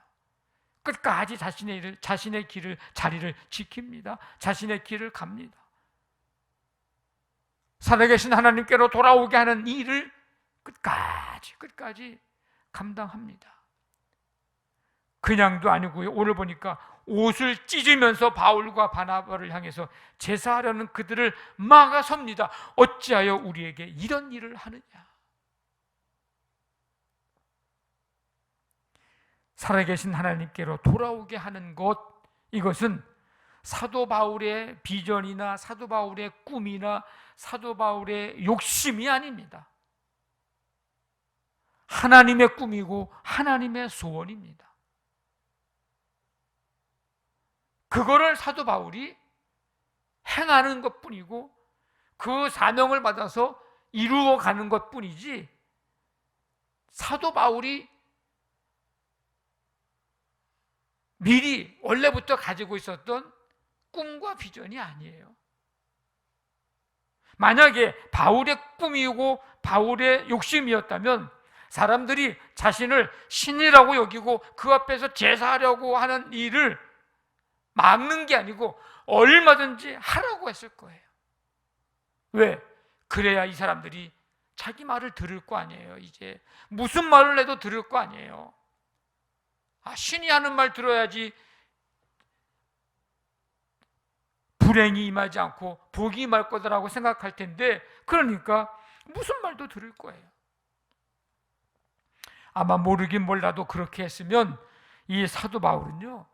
끝까지 자신의 길을, 자리를 지킵니다. 자신의 길을 갑니다. 살아계신 하나님께로 돌아오게 하는 이 일을 끝까지 감당합니다. 그냥도 아니고요. 오늘 보니까 옷을 찢으면서 바울과 바나바를 향해서 제사하려는 그들을 막아섭니다. 어찌하여 우리에게 이런 일을 하느냐? 살아계신 하나님께로 돌아오게 하는 것, 이것은 사도 바울의 비전이나 사도 바울의 꿈이나 사도 바울의 욕심이 아닙니다. 하나님의 꿈이고 하나님의 소원입니다. 그거를 사도 바울이 행하는 것뿐이고 그 사명을 받아서 이루어가는 것뿐이지, 사도 바울이 미리 원래부터 가지고 있었던 꿈과 비전이 아니에요. 만약에 바울의 꿈이고 바울의 욕심이었다면 사람들이 자신을 신이라고 여기고 그 앞에서 제사하려고 하는 일을 막는 게 아니고 얼마든지 하라고 했을 거예요. 왜? 그래야 이 사람들이 자기 말을 들을 거 아니에요. 이제 무슨 말을 해도 들을 거 아니에요. 신이 하는 말 들어야지 불행이 임하지 않고 복이 임할 거다라고 생각할 텐데, 그러니까 무슨 말도 들을 거예요. 아마 모르긴 몰라도 그렇게 했으면 이 사도 바울은요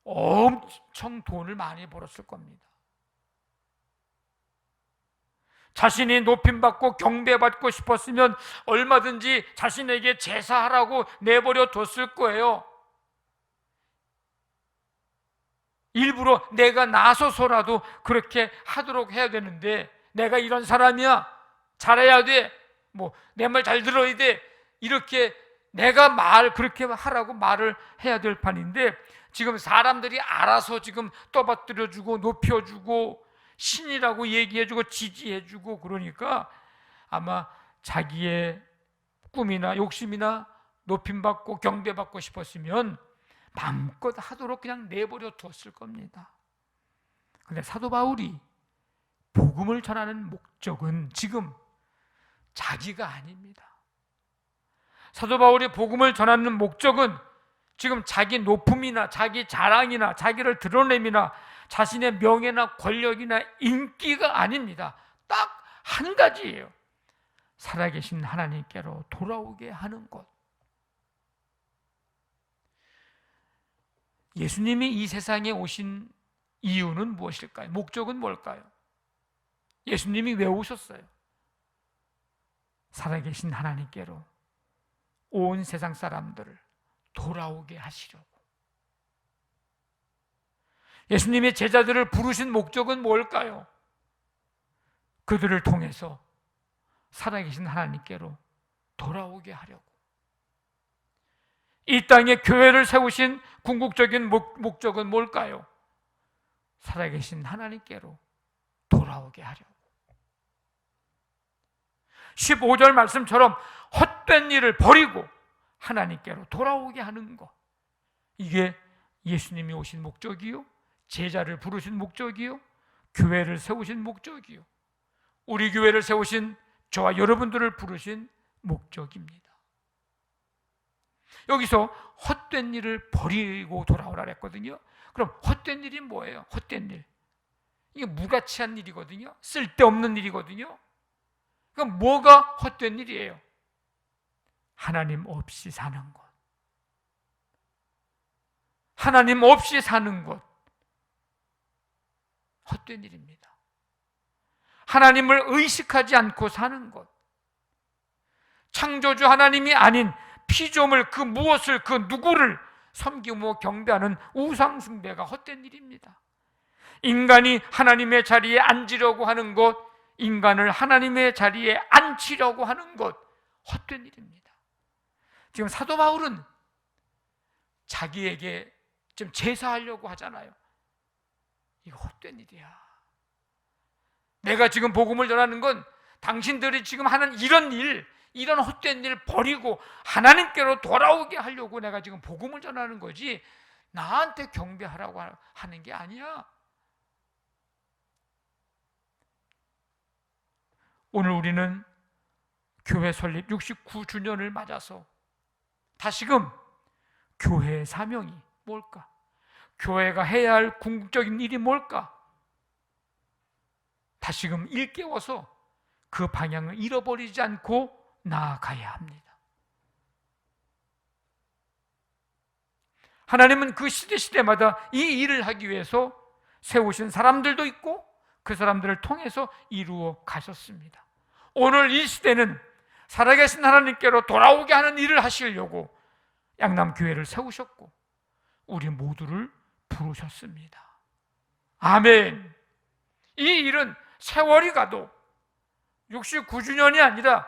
엄청 돈을 많이 벌었을 겁니다. 자신이 높임받고 경배받고 싶었으면 얼마든지 자신에게 제사하라고 내버려 뒀을 거예요. 일부러 내가 나서서라도 그렇게 하도록 해야 되는데, 내가 이런 사람이야, 잘해야 돼, 내 말 잘 들어야 돼, 이렇게 내가 그렇게 하라고 말을 해야 될 판인데, 지금 사람들이 알아서 지금 떠받들여주고 높여주고 신이라고 얘기해주고 지지해주고 그러니까 아마 자기의 꿈이나 욕심이나 높임받고 경배받고 싶었으면 마음껏 하도록 그냥 내버려 두었을 겁니다. 그런데 사도 바울이 복음을 전하는 목적은 지금 자기가 아닙니다. 사도 바울이 복음을 전하는 목적은 지금 자기 높음이나 자기 자랑이나 자기를 드러냄이나 자신의 명예나 권력이나 인기가 아닙니다. 딱 한 가지예요. 살아계신 하나님께로 돌아오게 하는 것. 예수님이 이 세상에 오신 이유는 무엇일까요? 목적은 뭘까요? 예수님이 왜 오셨어요? 살아계신 하나님께로 온 세상 사람들을 돌아오게 하시려고. 예수님의 제자들을 부르신 목적은 뭘까요? 그들을 통해서 살아계신 하나님께로 돌아오게 하려고. 이 땅에 교회를 세우신 궁극적인 목적은 뭘까요? 살아계신 하나님께로 돌아오게 하려고. 15절 말씀처럼 헛된 일을 버리고 하나님께로 돌아오게 하는 것, 이게 예수님이 오신 목적이요, 제자를 부르신 목적이요, 교회를 세우신 목적이요, 우리 교회를 세우신 저와 여러분들을 부르신 목적입니다. 여기서 헛된 일을 버리고 돌아오라 했거든요. 그럼 헛된 일이 뭐예요? 헛된 일, 이게 무가치한 일이거든요. 쓸데없는 일이거든요. 그럼 뭐가 헛된 일이에요? 하나님 없이 사는 것, 하나님 없이 사는 것, 헛된 일입니다. 하나님을 의식하지 않고 사는 것, 창조주 하나님이 아닌 피조물 그 무엇을, 그 누구를 섬기고 경배하는 우상숭배가 헛된 일입니다. 인간이 하나님의 자리에 앉으려고 하는 것, 인간을 하나님의 자리에 앉히려고 하는 것, 헛된 일입니다. 지금 사도 바울은 자기에게 좀 제사하려고 하잖아요. 이거 헛된 일이야. 내가 지금 복음을 전하는 건 당신들이 지금 하는 이런 일, 이런 헛된 일 버리고 하나님께로 돌아오게 하려고 내가 지금 복음을 전하는 거지, 나한테 경배하라고 하는 게 아니야. 오늘 우리는 교회 설립 69주년을 맞아서 다시금 교회의 사명이 뭘까? 교회가 해야 할 궁극적인 일이 뭘까? 다시금 일깨워서 그 방향을 잃어버리지 않고 나아가야 합니다. 하나님은 그 시대마다 이 일을 하기 위해서 세우신 사람들도 있고 그 사람들을 통해서 이루어 가셨습니다. 오늘 이 시대는 살아계신 하나님께로 돌아오게 하는 일을 하시려고 양남교회를 세우셨고 우리 모두를 부르셨습니다. 아멘. 이 일은 세월이 가도 69주년이 아니라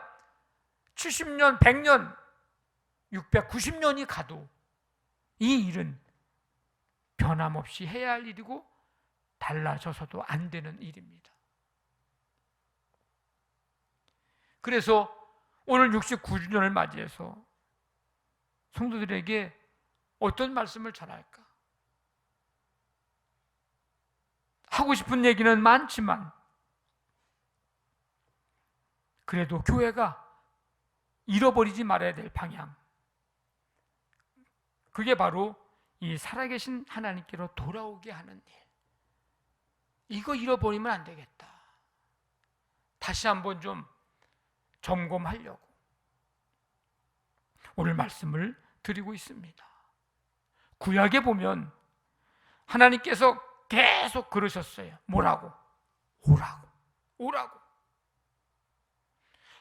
70년, 100년, 690년이 가도 이 일은 변함없이 해야 할 일이고 달라져서도 안 되는 일입니다. 그래서 오늘 69주년을 맞이해서 성도들에게 어떤 말씀을 전할까? 하고 싶은 얘기는 많지만 그래도 교회가 잃어버리지 말아야 될 방향, 그게 바로 이 살아계신 하나님께로 돌아오게 하는 일. 이거 잃어버리면 안 되겠다. 다시 한번 좀 점검하려고 오늘 말씀을 드리고 있습니다. 구약에 보면 하나님께서 계속 그러셨어요. 뭐라고? 오라고, 오라고.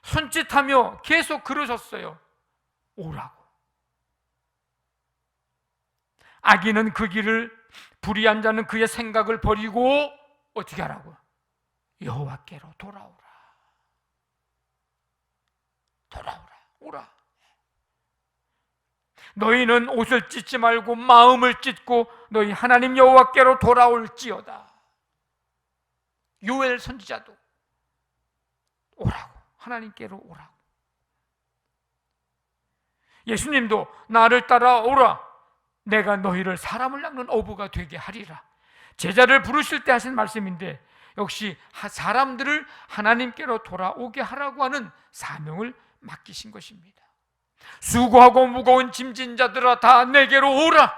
손짓하며 계속 그러셨어요. 오라고. 악인은 그 길을, 불의한 자는 그의 생각을 버리고 어떻게 하라고? 여호와께로 돌아오라. 돌아오라. 오라. 너희는 옷을 찢지 말고 마음을 찢고 너희 하나님 여호와께로 돌아올지어다. 요엘 선지자도 오라고, 하나님께로 오라고. 예수님도 나를 따라오라, 내가 너희를 사람을 낚는 어부가 되게 하리라. 제자를 부르실 때 하신 말씀인데 역시 사람들을 하나님께로 돌아오게 하라고 하는 사명을 맡기신 것입니다. 수고하고 무거운 짐진 자들아 다 내게로 오라.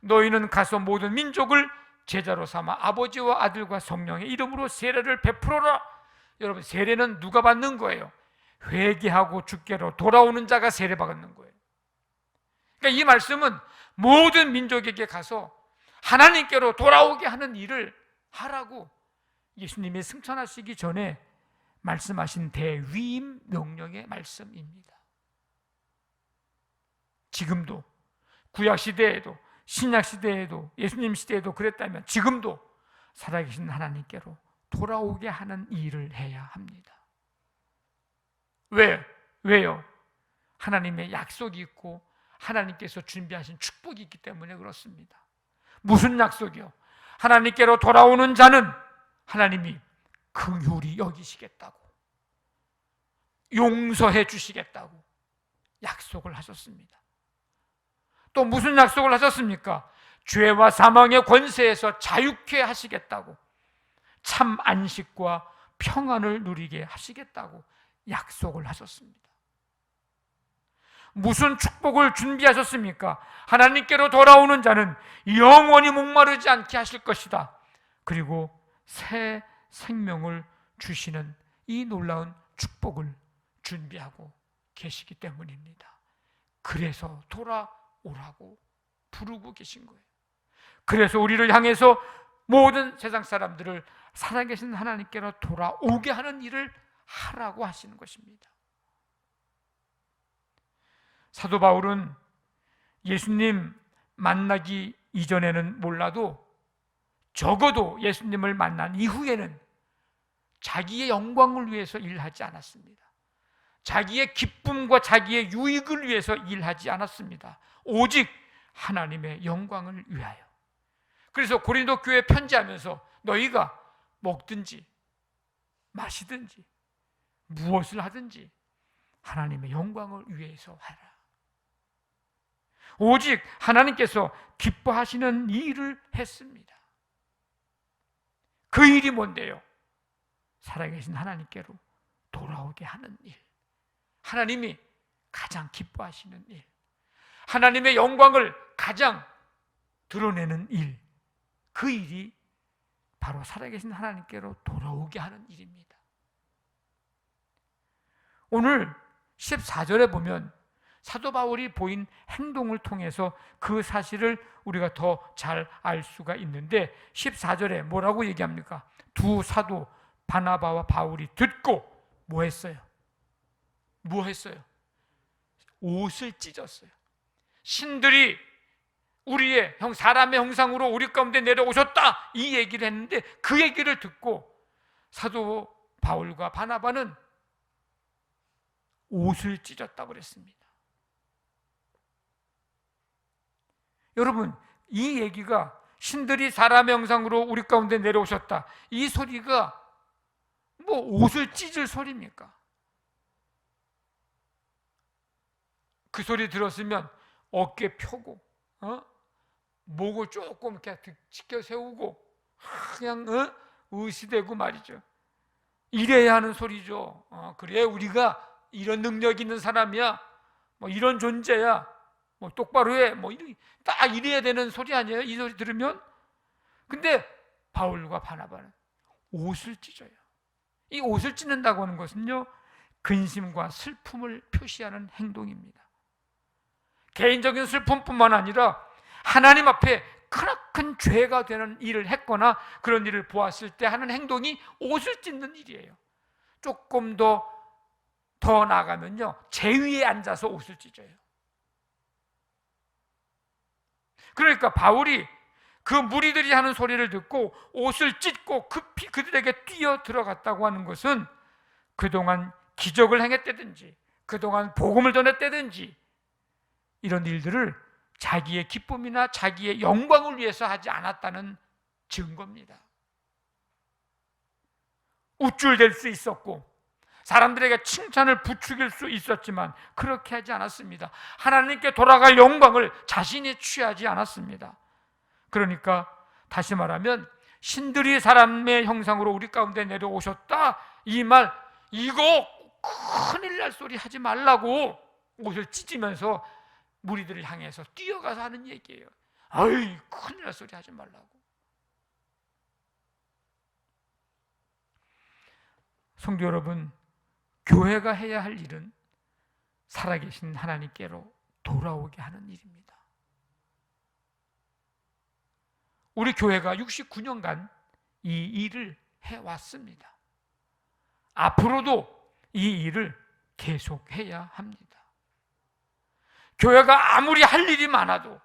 너희는 가서 모든 민족을 제자로 삼아 아버지와 아들과 성령의 이름으로 세례를 베풀어라. 여러분, 세례는 누가 받는 거예요? 회개하고 주께로 돌아오는 자가 세례받는 거예요. 그러니까 이 말씀은 모든 민족에게 가서 하나님께로 돌아오게 하는 일을 하라고 예수님이 승천하시기 전에 말씀하신 대위임 명령의 말씀입니다. 지금도 구약시대에도 신약시대에도 예수님 시대에도 그랬다면 지금도 살아계신 하나님께로 돌아오게 하는 일을 해야 합니다. 왜요? 하나님의 약속이 있고 하나님께서 준비하신 축복이 있기 때문에 그렇습니다. 무슨 약속이요? 하나님께로 돌아오는 자는 하나님이 긍휼히 여기시겠다고, 용서해 주시겠다고 약속을 하셨습니다. 또 무슨 약속을 하셨습니까? 죄와 사망의 권세에서 자유케 하시겠다고, 참 안식과 평안을 누리게 하시겠다고 약속을 하셨습니다. 무슨 축복을 준비하셨습니까? 하나님께로 돌아오는 자는 영원히 목마르지 않게 하실 것이다. 그리고 새 생명을 주시는 이 놀라운 축복을 준비하고 계시기 때문입니다. 그래서 돌아오라고 부르고 계신 거예요. 그래서 우리를 향해서 모든 세상 사람들을 살아계신 하나님께로 돌아오게 하는 일을 하라고 하시는 것입니다. 사도 바울은 예수님 만나기 이전에는 몰라도 적어도 예수님을 만난 이후에는 자기의 영광을 위해서 일하지 않았습니다. 자기의 기쁨과 자기의 유익을 위해서 일하지 않았습니다. 오직 하나님의 영광을 위하여. 그래서 고린도 교회에 편지하면서 너희가 먹든지 마시든지 무엇을 하든지 하나님의 영광을 위해서 하라. 오직 하나님께서 기뻐하시는 일을 했습니다. 그 일이 뭔데요? 살아계신 하나님께로 돌아오게 하는 일, 하나님이 가장 기뻐하시는 일, 하나님의 영광을 가장 드러내는 일, 그 일이 바로 살아계신 하나님께로 돌아오게 하는 일입니다. 오늘 14절에 보면 사도 바울이 보인 행동을 통해서 그 사실을 우리가 더 잘 알 수가 있는데 14절에 뭐라고 얘기합니까? 두 사도 바나바와 바울이 듣고 뭐 했어요? 뭐 했어요? 옷을 찢었어요. 신들이 우리의 사람의 형상으로 우리 가운데 내려오셨다 이 얘기를 했는데 그 얘기를 듣고 사도 바울과 바나바는 옷을 찢었다고 그랬습니다. 여러분, 이 얘기가 신들이 사람의 형상으로 우리 가운데 내려오셨다 이 소리가 뭐 옷을 찢을 소리입니까? 그 소리 들었으면 어깨 펴고 목을 조금 이렇게 지켜 세우고 그냥 의시되고 말이죠. 이래야 하는 소리죠. 그래 우리가 이런 능력 있는 사람이야, 뭐 이런 존재야, 뭐 똑바로 해, 뭐 딱 이래야 되는 소리 아니에요? 이 소리 들으면. 근데 바울과 바나바는 옷을 찢어요. 이 옷을 찢는다고 하는 것은요, 근심과 슬픔을 표시하는 행동입니다. 개인적인 슬픔뿐만 아니라 하나님 앞에 크나큰 죄가 되는 일을 했거나 그런 일을 보았을 때 하는 행동이 옷을 찢는 일이에요. 조금 더 나아가면요, 제 위에 앉아서 옷을 찢어요. 그러니까 바울이 그 무리들이 하는 소리를 듣고 옷을 찢고 급히 그들에게 뛰어 들어갔다고 하는 것은 그동안 기적을 행했다든지 그동안 복음을 전했다든지 이런 일들을 자기의 기쁨이나 자기의 영광을 위해서 하지 않았다는 증거입니다. 우쭐댈 수 있었고 사람들에게 칭찬을 부추길 수 있었지만 그렇게 하지 않았습니다. 하나님께 돌아갈 영광을 자신이 취하지 않았습니다. 그러니까 다시 말하면 신들이 사람의 형상으로 우리 가운데 내려오셨다 이 말, 이거 큰일 날 소리 하지 말라고 옷을 찢으면서 무리들을 향해서 뛰어가서 하는 얘기예요. 아이, 큰일 날 소리 하지 말라고. 성도 여러분, 교회가 해야 할 일은 살아계신 하나님께로 돌아오게 하는 일입니다. 우리 교회가 69년간 이 일을 해왔습니다. 앞으로도 이 일을 계속해야 합니다. 교회가 아무리 할 일이 많아도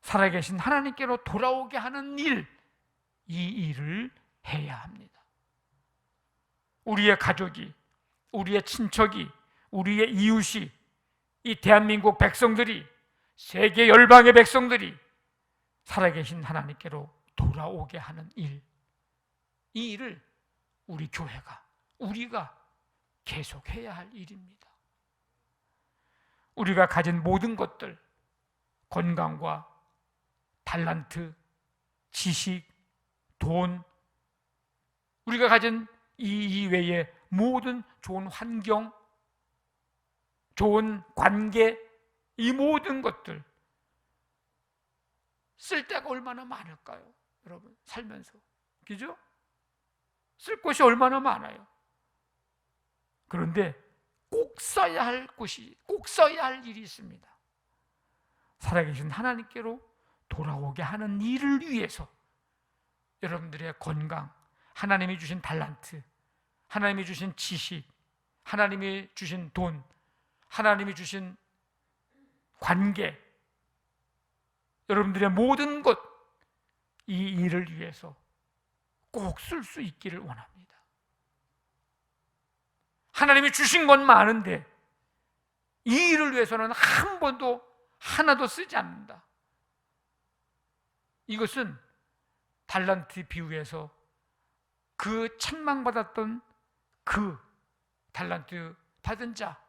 살아계신 하나님께로 돌아오게 하는 일, 이 일을 해야 합니다. 우리의 가족이, 우리의 친척이, 우리의 이웃이 이 대한민국 백성들이, 세계 열방의 백성들이 살아계신 하나님께로 돌아오게 하는 일, 이 일을 우리 교회가, 우리가 계속해야 할 일입니다. 우리가 가진 모든 것들, 건강과 달란트, 지식, 돈, 우리가 가진 이 이외의 모든 좋은 환경, 좋은 관계, 이 모든 것들 쓸 데가 얼마나 많을까요? 여러분, 살면서. 그죠? 쓸 것이 얼마나 많아요. 그런데 꼭 써야 할 곳이, 꼭 써야 할 일이 있습니다. 살아계신 하나님께로 돌아오게 하는 일을 위해서 여러분들의 건강, 하나님이 주신 달란트, 하나님이 주신 지식, 하나님이 주신 돈, 하나님이 주신 관계, 여러분들의 모든 것, 이 일을 위해서 꼭 쓸 수 있기를 원합니다. 하나님이 주신 건 많은데 이 일을 위해서는 한 번도 하나도 쓰지 않는다. 이것은 달란트 비유에서 그 책망받았던 그 달란트 받은 자,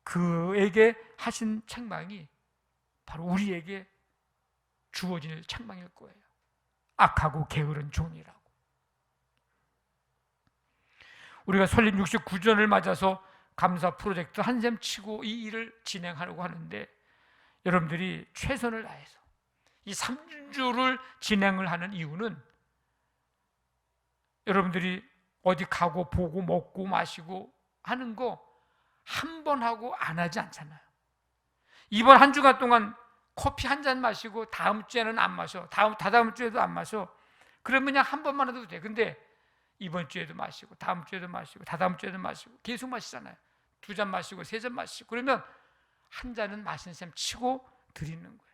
그에게 하신 책망이 바로 우리에게 주어질 책망일 거예요. 악하고 게으른 종이라고. 우리가 설립 69주년을 맞아서 감사 프로젝트 한샘 치고 이 일을 진행하려고 하는데, 여러분들이 최선을 다해서 이 3주를 진행을 하는 이유는 여러분들이 어디 가고 보고 먹고 마시고 하는 거 한 번 하고 안 하지 않잖아요. 이번 한 주간 동안 커피 한 잔 마시고 다음 주에는 안 마셔, 다다음 주에도 안 마셔. 그러면 그냥 한 번만 해도 돼. 근데 이번 주에도 마시고 다음 주에도 마시고 다다음 주에도 마시고 계속 마시잖아요. 2잔 마시고 3잔 마시고, 그러면 한 잔은 마신 셈 치고 드리는 거예요.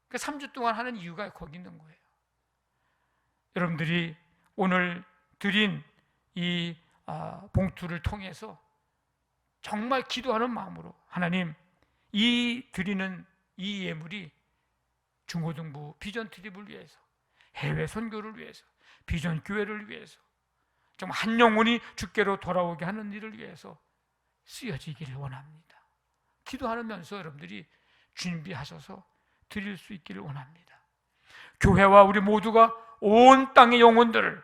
그러니까 3주 동안 하는 이유가 거기 있는 거예요. 여러분들이 오늘 드린 이 봉투를 통해서 정말 기도하는 마음으로, 하나님, 이 드리는 이 예물이 중고등부 비전 트립을 위해서, 해외 선교를 위해서, 비전 교회를 위해서, 정말 한 영혼이 주께로 돌아오게 하는 일을 위해서 쓰여지기를 원합니다. 기도하면서 여러분들이 준비하셔서 드릴 수 있기를 원합니다. 교회와 우리 모두가 온 땅의 영혼들을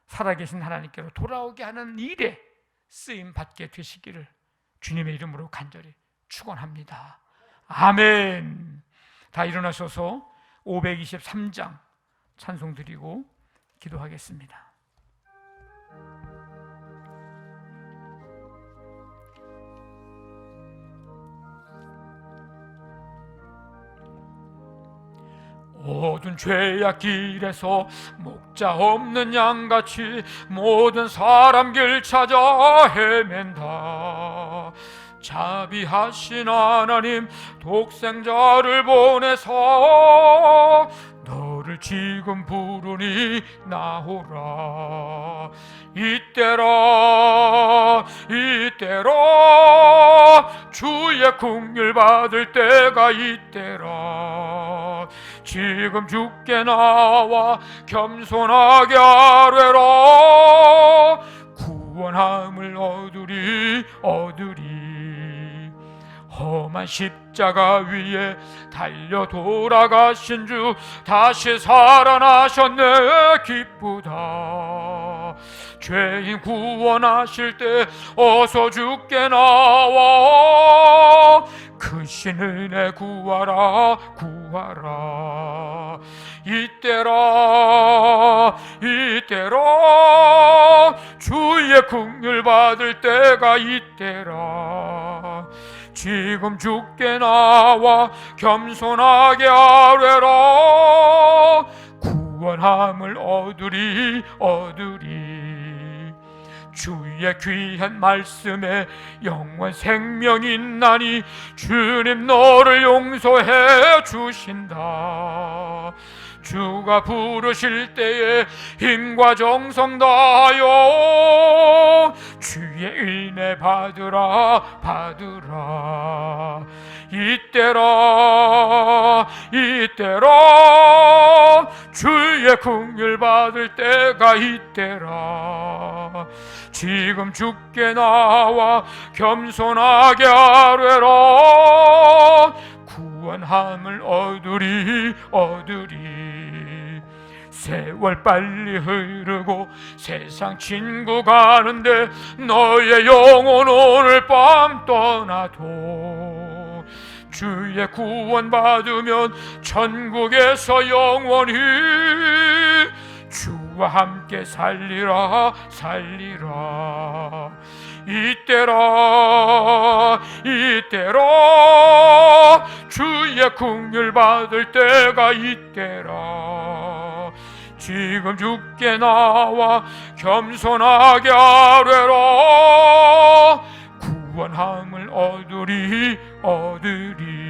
살아계신 하나님께로 돌아오게 하는 일에 쓰임 받게 되시기를 주님의 이름으로 간절히 축원합니다. 아멘. 다 일어나셔서 523장 찬송 드리고 기도하겠습니다. 모든 죄악 길에서 목자 없는 양같이 모든 사람 길 찾아 헤맨다. 자비하신 하나님 독생자를 보내서 너를 지금 부르니 나오라. 이때라 주의 긍휼 받을 때가 이때라. 지금 주께 나와 겸손하게 아뢰라. 구원함을 얻으리. 험한 십자가 위에 달려 돌아가신 주 다시 살아나셨네. 기쁘다. 죄인 구원하실 때 어서 주께 나와. 크신 은혜 구하라. 이때라 주의 긍휼 받을 때가 이때라. 지금 주께 나와 겸손하게 아뢰라. 구원함을 얻으리. 주의 귀한 말씀에 영원 생명이 있나니 주님 너를 용서해 주신다. 주가 부르실 때에 힘과 정성 다하여 주의 은혜 받으라 받으라. 이때라 이때라 주의 긍휼 받을 때가 이때라. 지금 주께 나와 겸손하게 아뢰라. 구원함을 얻으리 얻으리. 세월 빨리 흐르고 세상 친구 가는데 너의 영혼 오늘 밤 떠나도 주의 구원 받으면 천국에서 영원히 주와 함께 살리라 살리라. 이때라 이때라 주의 긍휼 받을 때가 이때라. 지금 주께 나와 겸손하게 아뢰라. 구원함을 얻으리 얻으리.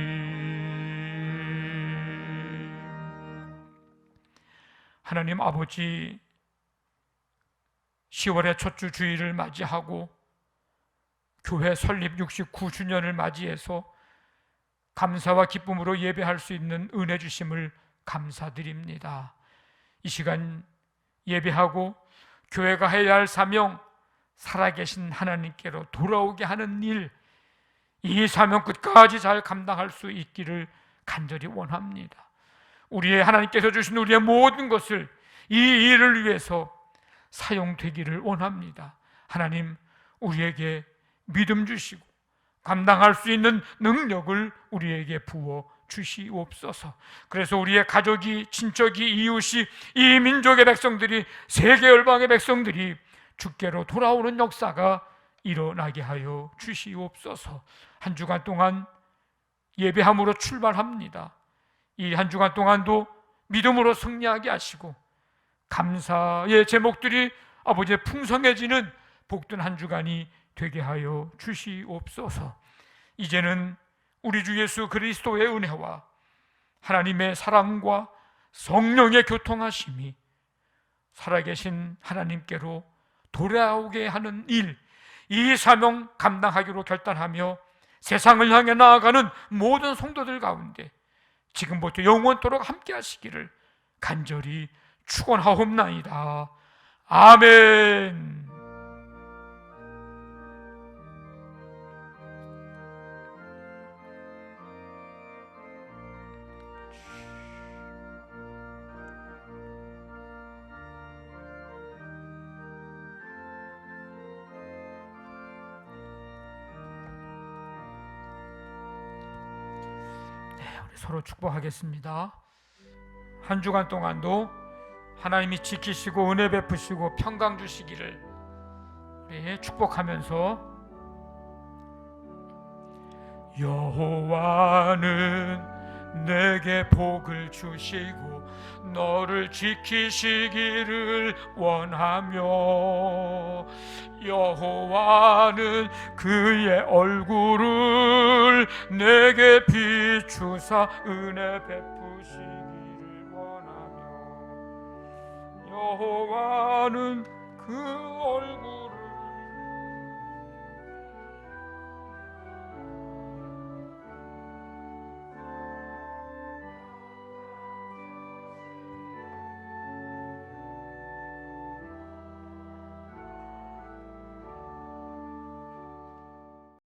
하나님 아버지, 10월의 첫 주 주일을 맞이하고 교회 설립 69주년을 맞이해서 감사와 기쁨으로 예배할 수 있는 은혜 주심을 감사드립니다. 이 시간 예배하고 교회가 해야 할 사명, 살아계신 하나님께로 돌아오게 하는 일, 이 사명 끝까지 잘 감당할 수 있기를 간절히 원합니다. 우리의 하나님께서 주신 우리의 모든 것을 이 일을 위해서 사용되기를 원합니다. 하나님, 우리에게 믿음 주시고 감당할 수 있는 능력을 우리에게 부어 주시옵소서. 그래서 우리의 가족이, 친척이, 이웃이, 이 민족의 백성들이, 세계 열방의 백성들이 주께로 돌아오는 역사가 일어나게 하여 주시옵소서. 한 주간 동안 예배함으로 출발합니다. 이 한 주간 동안도 믿음으로 승리하게 하시고 감사의 제목들이 아버지의 풍성해지는 복된 한 주간이 되게 하여 주시옵소서. 이제는 우리 주 예수 그리스도의 은혜와 하나님의 사랑과 성령의 교통하심이 살아계신 하나님께로 돌아오게 하는 일, 이 사명 감당하기로 결단하며 세상을 향해 나아가는 모든 성도들 가운데 지금부터 영원토록 함께 하시기를 간절히 축원하옵나이다. 아멘. 서로 축복하겠습니다. 한 주간 동안도 하나님이 지키시고 은혜 베푸시고 평강 주시기를 우리 축복하면서 여호와는 내게 복을 주시고 너를 지키시기를 원하며 여호와는 그의 얼굴을 내게 비추사 은혜 베푸시기를 원하며 여호와는 그 얼굴